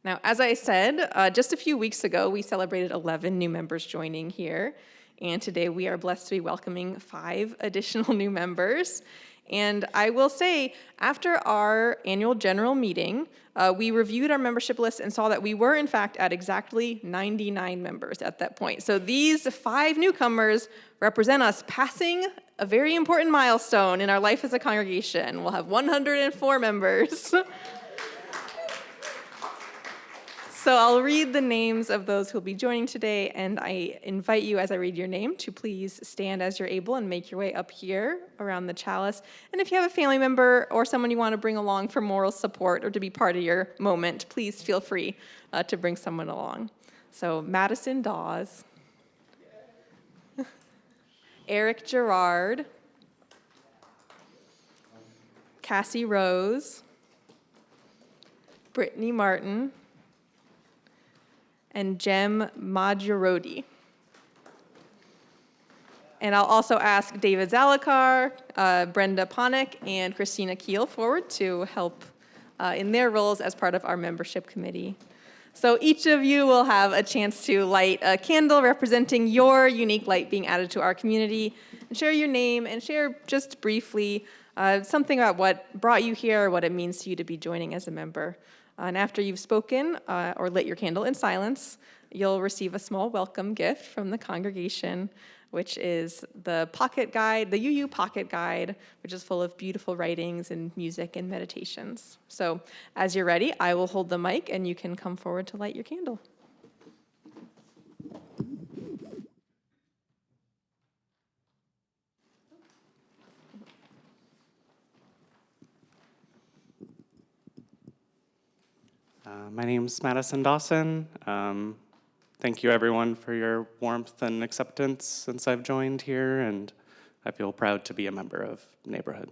Now, as I said, just a few weeks ago, we celebrated 11 new members joining here, and today we are blessed to be welcoming 5 additional new members. And I will say, after our annual general meeting, we reviewed our membership list and saw that we were, in fact, at exactly 99 members at that point. So these 5 newcomers represent us passing a very important milestone in our life as a congregation. We'll have 104 members. So I'll read the names of those who will be joining today, and I invite you, as I read your name, to please stand as you're able and make your way up here around the chalice. And if you have a family member or someone you want to bring along for moral support or to be part of your moment, please feel free to bring someone along. So Madison Dawes, Eric Gerard, Cassie Rose, Brittany Martin, and Jem Majorodi. And I'll also ask David Zalakar, Brenda Ponick, and Christina Keel forward to help in their roles as part of our membership committee. So each of you will have a chance to light a candle representing your unique light being added to our community, and share your name and share just briefly something about what brought you here, or what it means to you to be joining as a member. And after you've spoken or lit your candle in silence, you'll receive a small welcome gift from the congregation, which is the pocket guide, the UU Pocket Guide, which is full of beautiful writings and music and meditations. So as you're ready, I will hold the mic and you can come forward to light your candle. My name's Madison Dawson. Thank you everyone for your warmth and acceptance since I've joined here, and I feel proud to be a member of Neighborhood.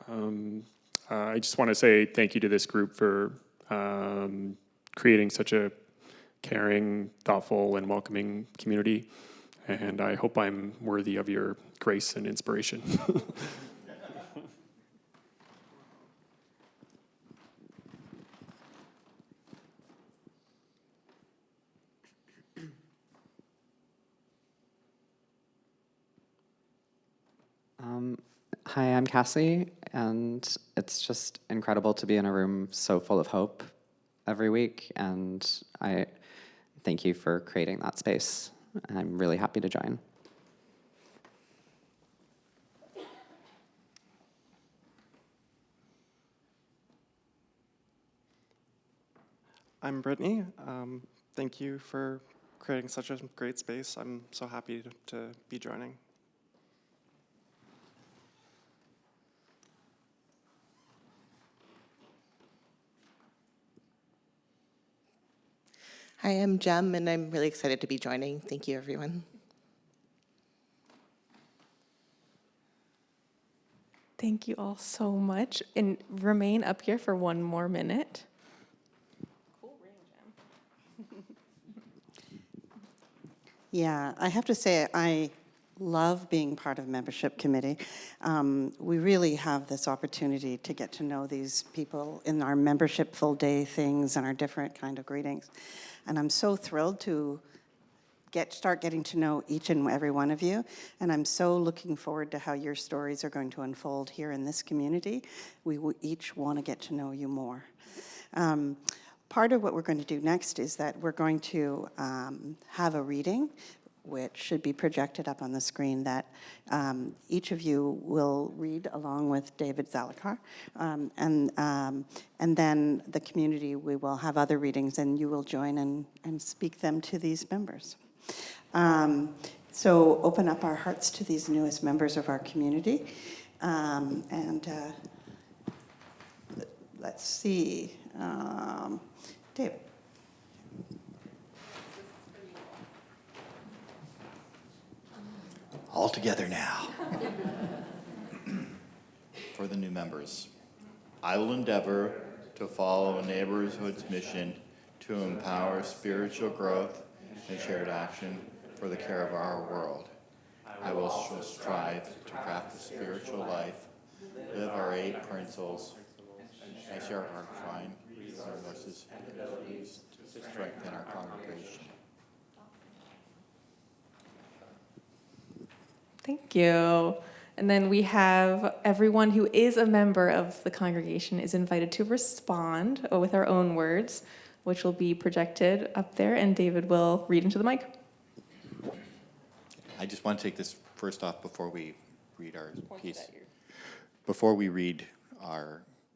I just want to say thank you to this group for creating such a caring, thoughtful, and welcoming community. And I hope I'm worthy of your grace and inspiration. Hi, I'm Cassie, and it's just incredible to be in a room so full of hope every week, and I thank you for creating that space. I'm really happy to join. I'm Brittany. Thank you for creating such a great space. I'm so happy to be joining. Hi, I'm Jem, and I'm really excited to be joining. Thank you, everyone. Thank you all so much. And remain up here for one more minute. Cool ring, Jem. Yeah, I have to say, I love being part of membership committee. We really have this opportunity to get to know these people in our membership full day things and our different kind of greetings. And I'm so thrilled to start getting to know each and every one of you. And I'm so looking forward to how your stories are going to unfold here in this community. We will each want to get to know you more. Part of what we're going to do next is that we're going to have a reading, which should be projected up on the screen, that each of you will read along with David Zalakar. And then the community, we will have other readings, and you will join and speak them to these members. So open up our hearts to these newest members of our community. Let's see. David. All together now. For the new members, I will endeavor to follow a neighborhood's mission to empower spiritual growth and shared action for the care of our world. I will strive to craft a spiritual life, live our 8 principles, and share our shrine resources to strengthen our congregation. Thank you. And then we have everyone who is a member of the congregation is invited to respond with our own words, which will be projected up there, and David will read into the mic. I just want to take this first off before we read our piece. Before we read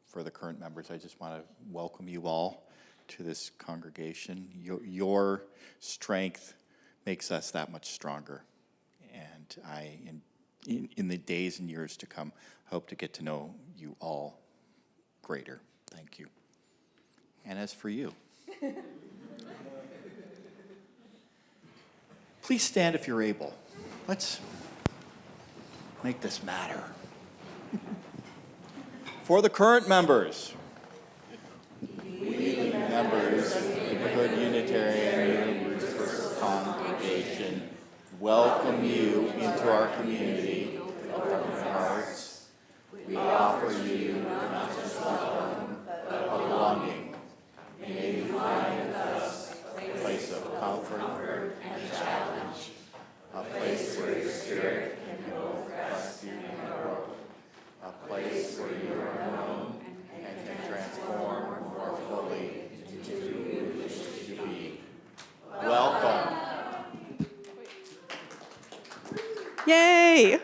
for the current members, I just want to welcome you all to this congregation. Your strength makes us that much stronger. And I, in the days and years to come, hope to get to know you all greater. Thank you. And as for you, please stand if you're able. Let's make this matter. For the current members, we, members of the Neighborhood Unitarian Universalist Congregation, welcome you into our community of our hearts. We offer you not just welcome, but belonging. May you find in us a place of comfort and challenge, a place where your spirit can both rescue and grow, a place where you are known and can transform more fully into who you wish to be. Welcome. Yay!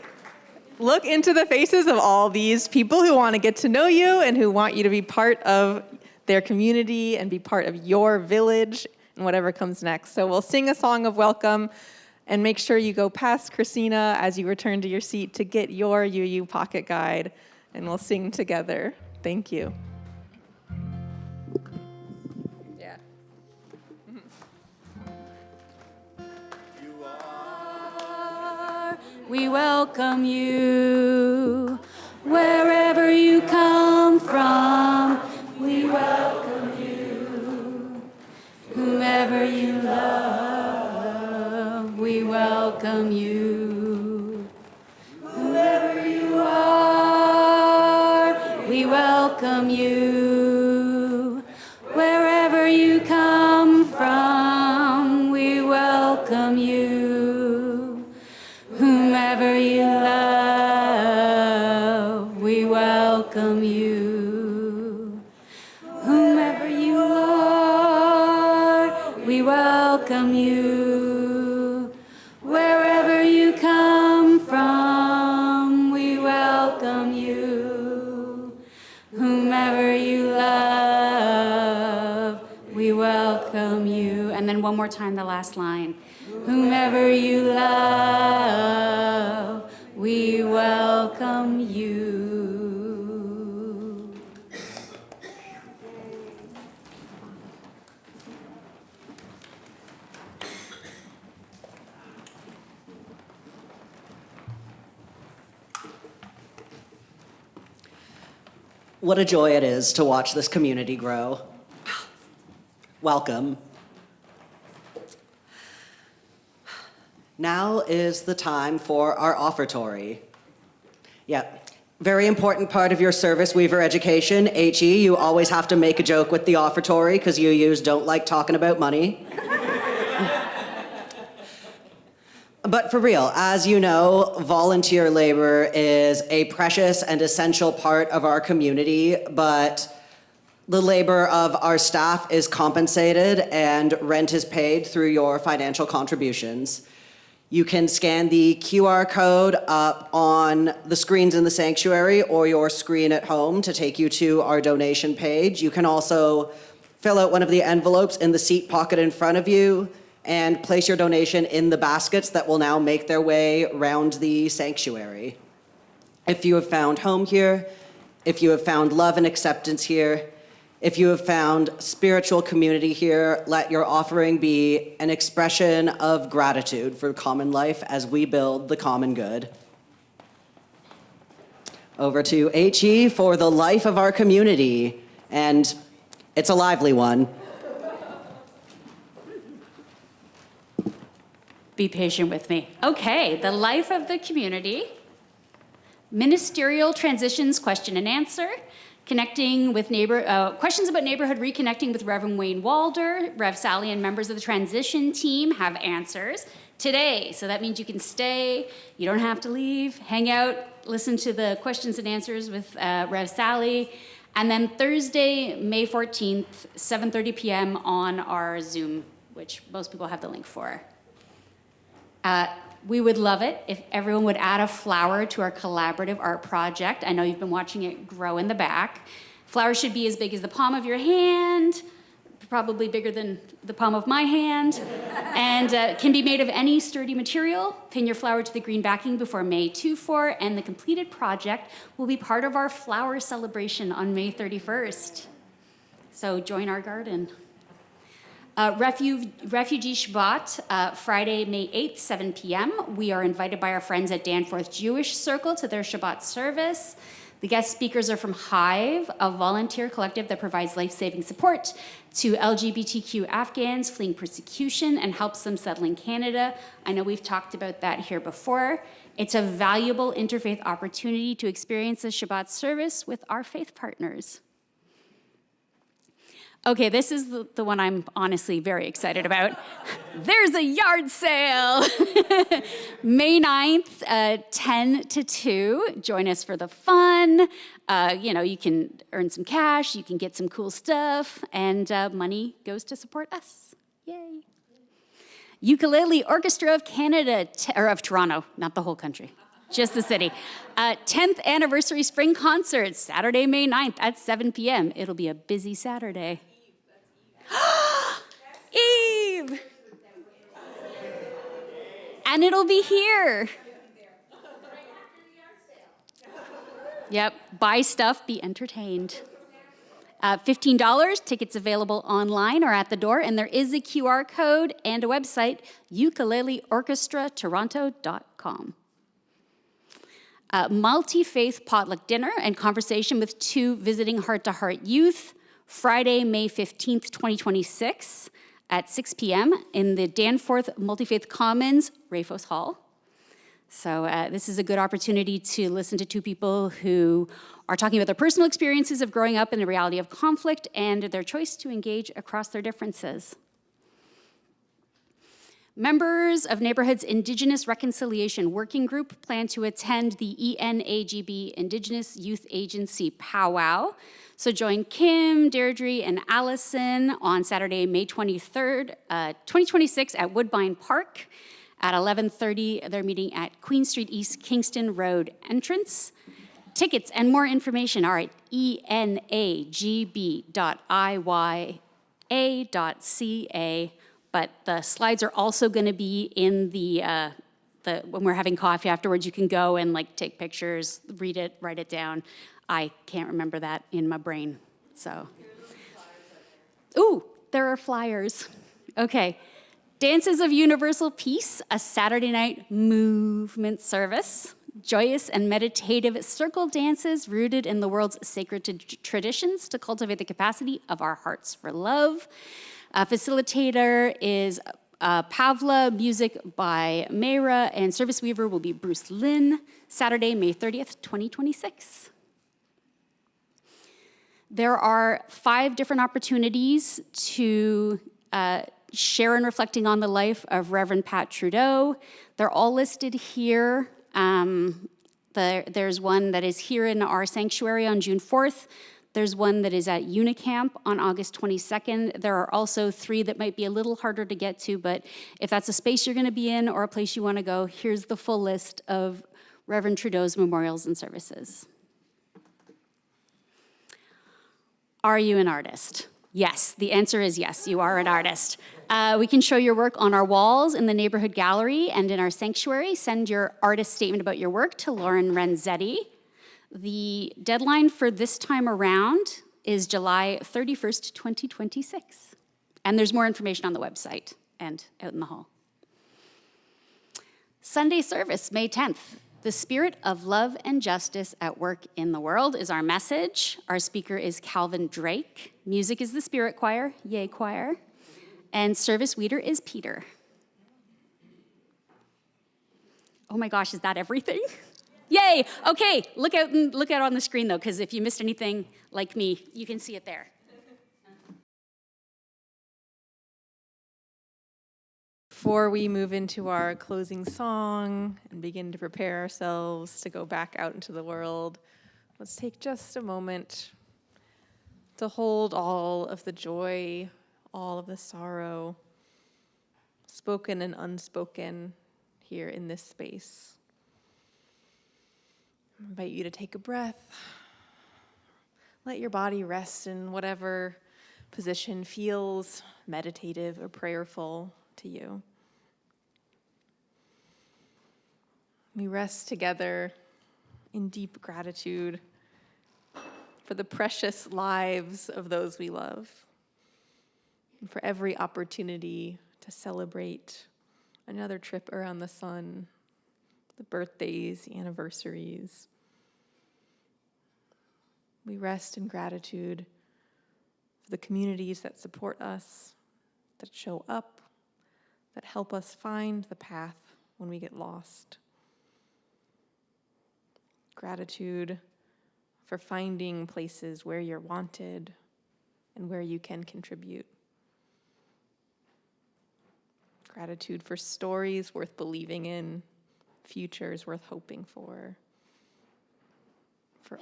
Look into the faces of all these people who want to get to know you and who want you to be part of their community and be part of your village and whatever comes next. So we'll sing a song of welcome and make sure you go past Christina as you return to your seat to get your UU pocket guide, and we'll sing together. Thank you. Yeah. We welcome you wherever you welcome you. Wherever you come from, we welcome you. Whomever you love, we welcome you. Whomever you are, we welcome you. Wherever you come from, we welcome you. Whomever you love, we welcome you. And then one more time, the last line. Whomever you love, we welcome you. What a joy it is to watch this community grow. Welcome. Now is the time for our offertory. Yeah, very important part of your service weaver education, HE, you always have to make a joke with the offertory because you don't like talking about money. But for real, as you know, volunteer labor is a precious and essential part of our community, but the labor of our staff is compensated and rent is paid through your financial contributions. You can scan the QR code up on the screens in the sanctuary or your screen at home to take you to our donation page. You can also fill out one of the envelopes in the seat pocket in front of you and place your donation in the baskets that will now make their way around the sanctuary. If you have found home here, if you have found love and acceptance here, if you have found spiritual community here, let your offering be an expression of gratitude for common life as we build the common good. Over to HE for the life of our community, and it's a lively one. Be patient with me. Okay, the life of the community. Ministerial transitions question and answer. Connecting with questions about neighborhood reconnecting with Reverend Wayne Walder. Rev Sally and members of the transition team have answers today. So that means you can stay, you don't have to leave, hang out, listen to the questions and answers with Rev Sally. And then Thursday, May 14th, 7:30 p.m. on our Zoom, which most people have the link for. We would love it if everyone would add a flower to our collaborative art project. I know you've been watching it grow in the back. Flowers should be as big as the palm of your hand, probably bigger than the palm of my hand, and can be made of any sturdy material. Pin your flower to the green backing before May 24, and the completed project will be part of our flower celebration on May 31st. So join our garden. Refugee Shabbat, Friday, May 8th, 7 p.m. We are invited by our friends at Danforth Jewish Circle to their Shabbat service. The guest speakers are from Hive, a volunteer collective that provides life-saving support to LGBTQ Afghans fleeing persecution and helps them settle in Canada. I know we've talked about that here before. It's a valuable interfaith opportunity to experience a Shabbat service with our faith partners. Okay, this is the one I'm honestly very excited about. There's a yard sale. May 9th, 10 to 2. Join us for the fun. You can earn some cash, you can get some cool stuff, and money goes to support us. Yay. Ukulele Orchestra of Canada, or of Toronto, not the whole country. Just the city. 10th anniversary spring concert, Saturday, May 9th at 7 p.m. It'll be a busy Saturday. Eve! And it'll be here. Yep, buy stuff, be entertained. $15, tickets available online or at the door, and there is a QR code and a website, ukuleleorchestratoronto.com. Multi-faith potluck dinner and conversation with 2 visiting heart-to-heart youth, Friday, May 15th, 2026 at 6 p.m. in the Danforth Multi-Faith Commons, Rafos Hall. So this is a good opportunity to listen to 2 people who are talking about their personal experiences of growing up in the reality of conflict and their choice to engage across their differences. Members of Neighborhood's Indigenous Reconciliation Working Group plan to attend the ENAGB Indigenous Youth Agency Powwow. So join Kim, Deirdre, and Allison on Saturday, May 23rd, 2026 at Woodbine Park. At 11:30, they're meeting at Queen Street East Kingston Road entrance. Tickets and more information are at enagb.iya.ca. But the slides are also going to be in the when we're having coffee afterwards. You can go and like take pictures, read it, write it down. I can't remember that in my brain, so. Ooh, there are flyers. Okay. Dances of Universal Peace, a Saturday night movement service. Joyous and meditative circle dances rooted in the world's sacred traditions to cultivate the capacity of our hearts for love. Facilitator is Pavla, music by Mayra, and service weaver will be Bruce Lynn, Saturday, May 30th, 2026. There are 5 different opportunities to share in reflecting on the life of Reverend Pat Trudeau. They're all listed here. There's one that is here in our sanctuary on June 4th. There's one that is at Unicamp on August 22nd. There are also 3 that might be a little harder to get to, but if that's a space you're going to be in or a place you want to go, here's the full list of Reverend Trudeau's memorials and services. Are you an artist? Yes, the answer is yes, you are an artist. We can show your work on our walls in the neighborhood gallery and in our sanctuary. Send your artist statement about your work to Lauren Renzetti. The deadline for this time around is July 31st, 2026. And there's more information on the website and out in the hall. Sunday service, May 10th. The spirit of love and justice at work in the world is our message. Our speaker is Calvin Drake. Music is the Spirit Choir, yay choir. And service leader is Peter. Oh my gosh, is that everything? Yay, okay, look out on the screen though, because if you missed anything like me, you can see it there. Before we move into our closing song and begin to prepare ourselves to go back out into the world, let's take just a moment to hold all of the joy, all of the sorrow, spoken and unspoken here in this space. I invite you to take a breath. Let your body rest in whatever position feels meditative or prayerful to you. We rest together in deep gratitude for the precious lives of those we love, and for every opportunity to celebrate another trip around the sun, the birthdays, the anniversaries. We rest in gratitude for the communities that support us, that show up, that help us find the path when we get lost. Gratitude for finding places where you're wanted and where you can contribute. Gratitude for stories worth believing in, futures worth hoping for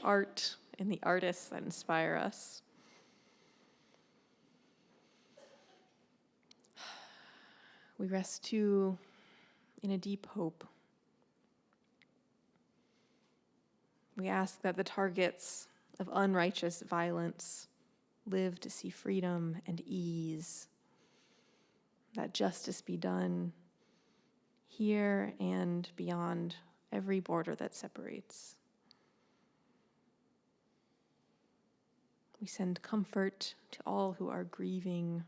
art and the artists that inspire us. We rest too in a deep hope. We ask that the targets of unrighteous violence live to see freedom and ease, that justice be done here and beyond every border that separates. We send comfort to all who are grieving,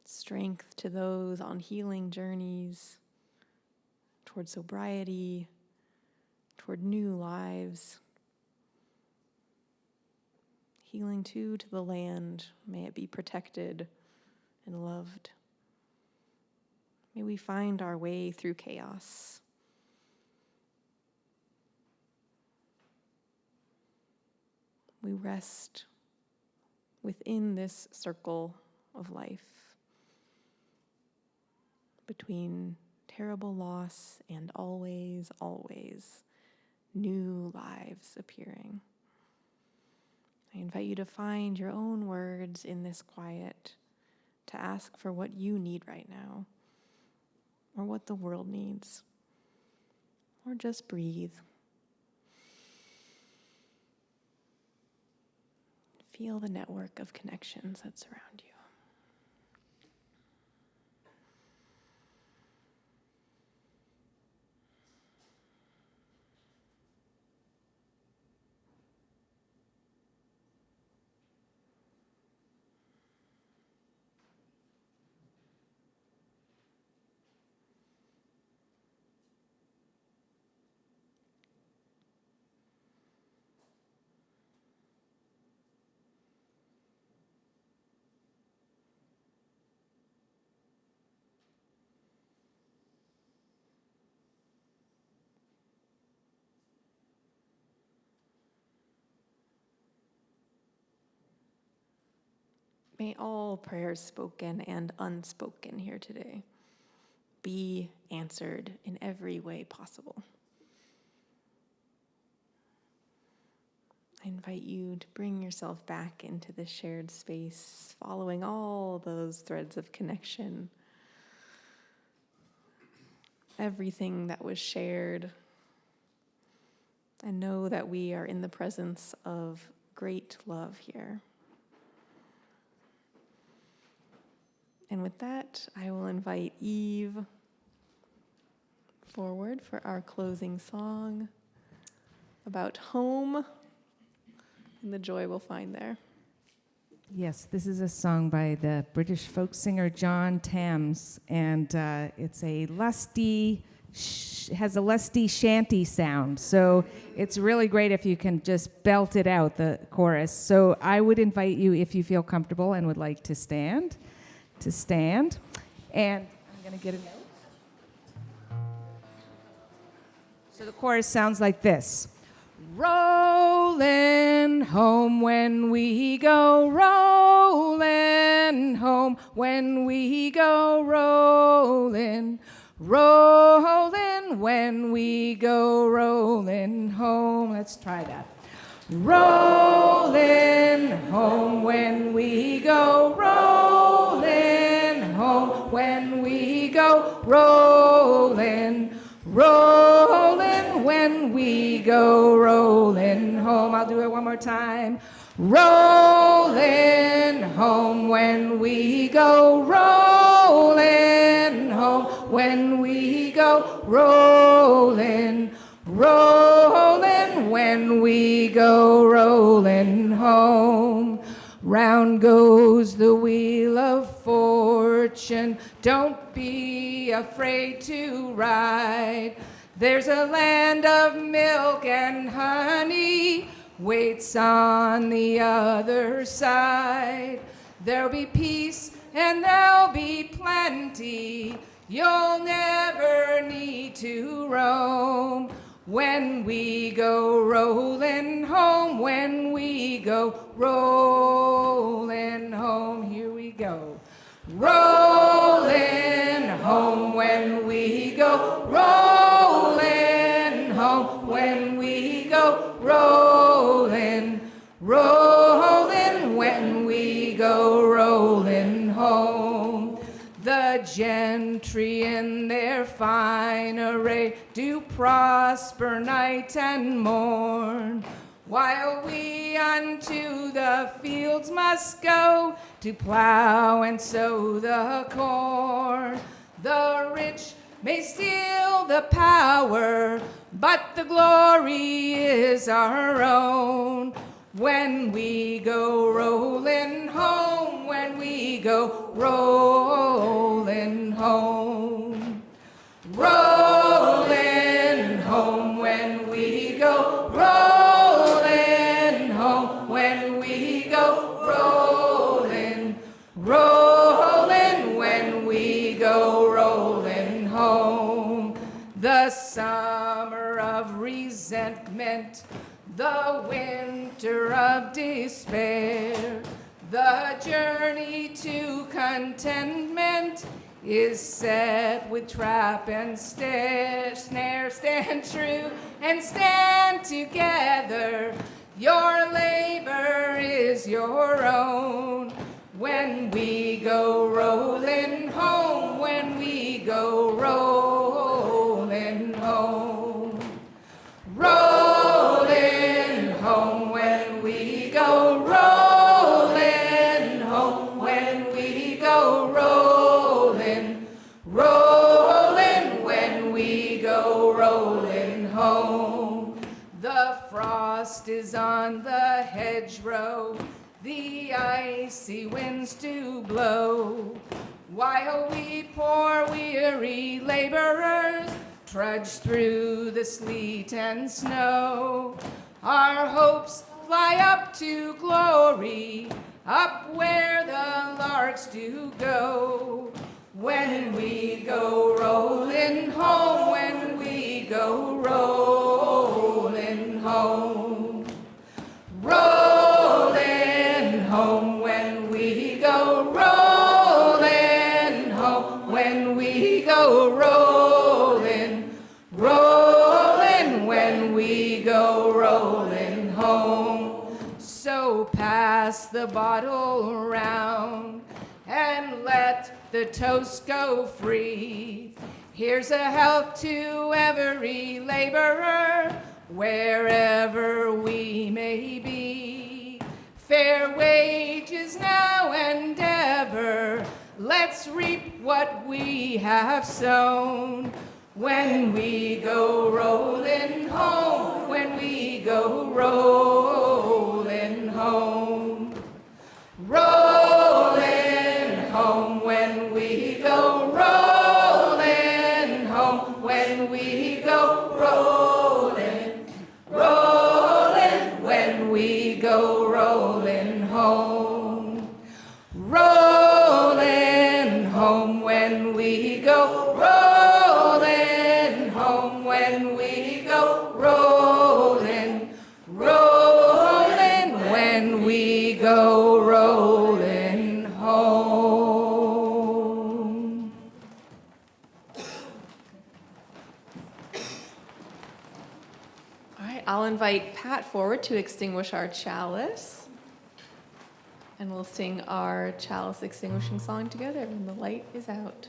strength to those on healing journeys toward sobriety, toward new lives. Healing too to the land, may it be protected and loved. May we find our way through chaos. We rest within this circle of life, between terrible loss and always, always new lives appearing. I invite you to find your own words in this quiet, to ask for what you need right now, or what the world needs, or just breathe. Feel the network of connections that surround you. May all prayers spoken and unspoken here today be answered in every way possible. I invite you to bring yourself back into this shared space, following all those threads of connection, everything that was shared, and know that we are in the presence of great love here. And with that, I will invite Eve forward for our closing song about home and the joy we'll find there. Yes, this is a song by the British folk singer John Thames, and it's a lusty, has a lusty shanty sound. So it's really great if you can just belt it out, the chorus. So I would invite you, if you feel comfortable and would like to stand. And I'm going to get a note. So the chorus sounds like this. Rollin' home when we go, rollin' home when we go, rollin', rollin' when we go, rollin' home. Let's try that. Rollin' home when we go, rollin' home when we go, rollin', rollin' when we go, rollin' home. I'll do it one more time. Rollin' home when we go, rollin' home when we go, rollin', rollin' when we go, rollin' home. Round goes the wheel of fortune, don't be afraid to ride. There's a land of milk and honey waits on the other side. There'll be peace and there'll be plenty, you'll never need to roam. When we go rollin' home, when we go rollin' home, here we go. Rollin' home when we go, rollin' home when we go, rollin', rollin' when we go, rollin' home. The gentry in their fine array do prosper night and morn, while we unto the fields must go to plow and sow the corn. The rich may steal the power, but the glory is our own. When we go rollin' home, when we go rollin' home. Rollin' home when we go rollin' home, when we go rollin', rollin' when we go rollin' home. The summer of resentment the winter of despair. The journey to contentment is set with trap and snare. Stand true and stand together. Your labor is your own. When we go rolling home, when we go rolling home, rolling home, when we go rolling home, when we go rolling, rolling, when we go rolling home. The frost is on the hedgerow, the icy winds do blow, while we poor weary laborers trudge through the sleet and snow. Our hopes fly up to glory, up where the larks do go. When we go rolling home, when we go rolling home, rolling home, when we go rolling home, when we go rolling, rolling, when we go rolling home. So pass the bottle around and let the toast go free. Here's a health to every laborer, wherever we may be. Fair wages now and ever, let's reap what we have sown. When we go rolling home, when we go rolling home, rolling home, when we go rolling home, when we go rolling, rolling, when we go rolling home, rolling home, when we go rolling home, when we go rolling, rolling, when we go rolling home. All right, I'll invite Pat forward to extinguish our chalice. And we'll sing our chalice extinguishing song together when the light is out.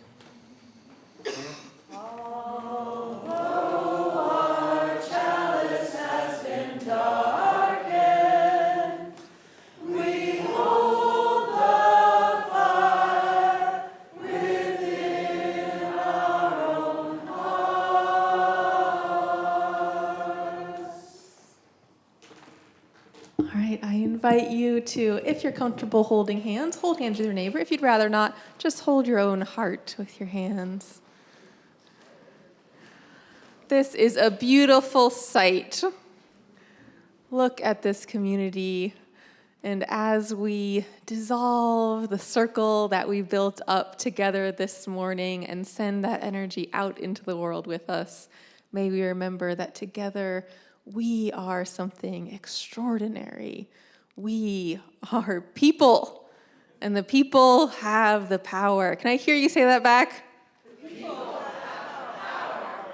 All right, I invite you to, if you're comfortable holding hands, hold hands with your neighbor. If you'd rather not, just hold your own heart with your hands. This is a beautiful sight. Look at this community. And as we dissolve the circle that we built up together this morning and send that energy out into the world with us, may we remember that together we are something extraordinary. We are people, and the people have the power. Can I hear you say that back? The people have the power.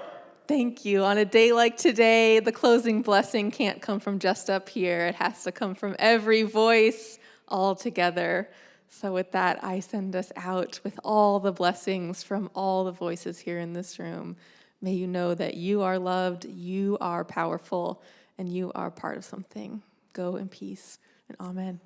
Thank you. On a day like today, the closing blessing can't come from just up here. It has to come from every voice all together. So with that, I send us out with all the blessings from all the voices here in this room. May you know that you are loved, you are powerful, and you are part of something. Go in peace, and amen.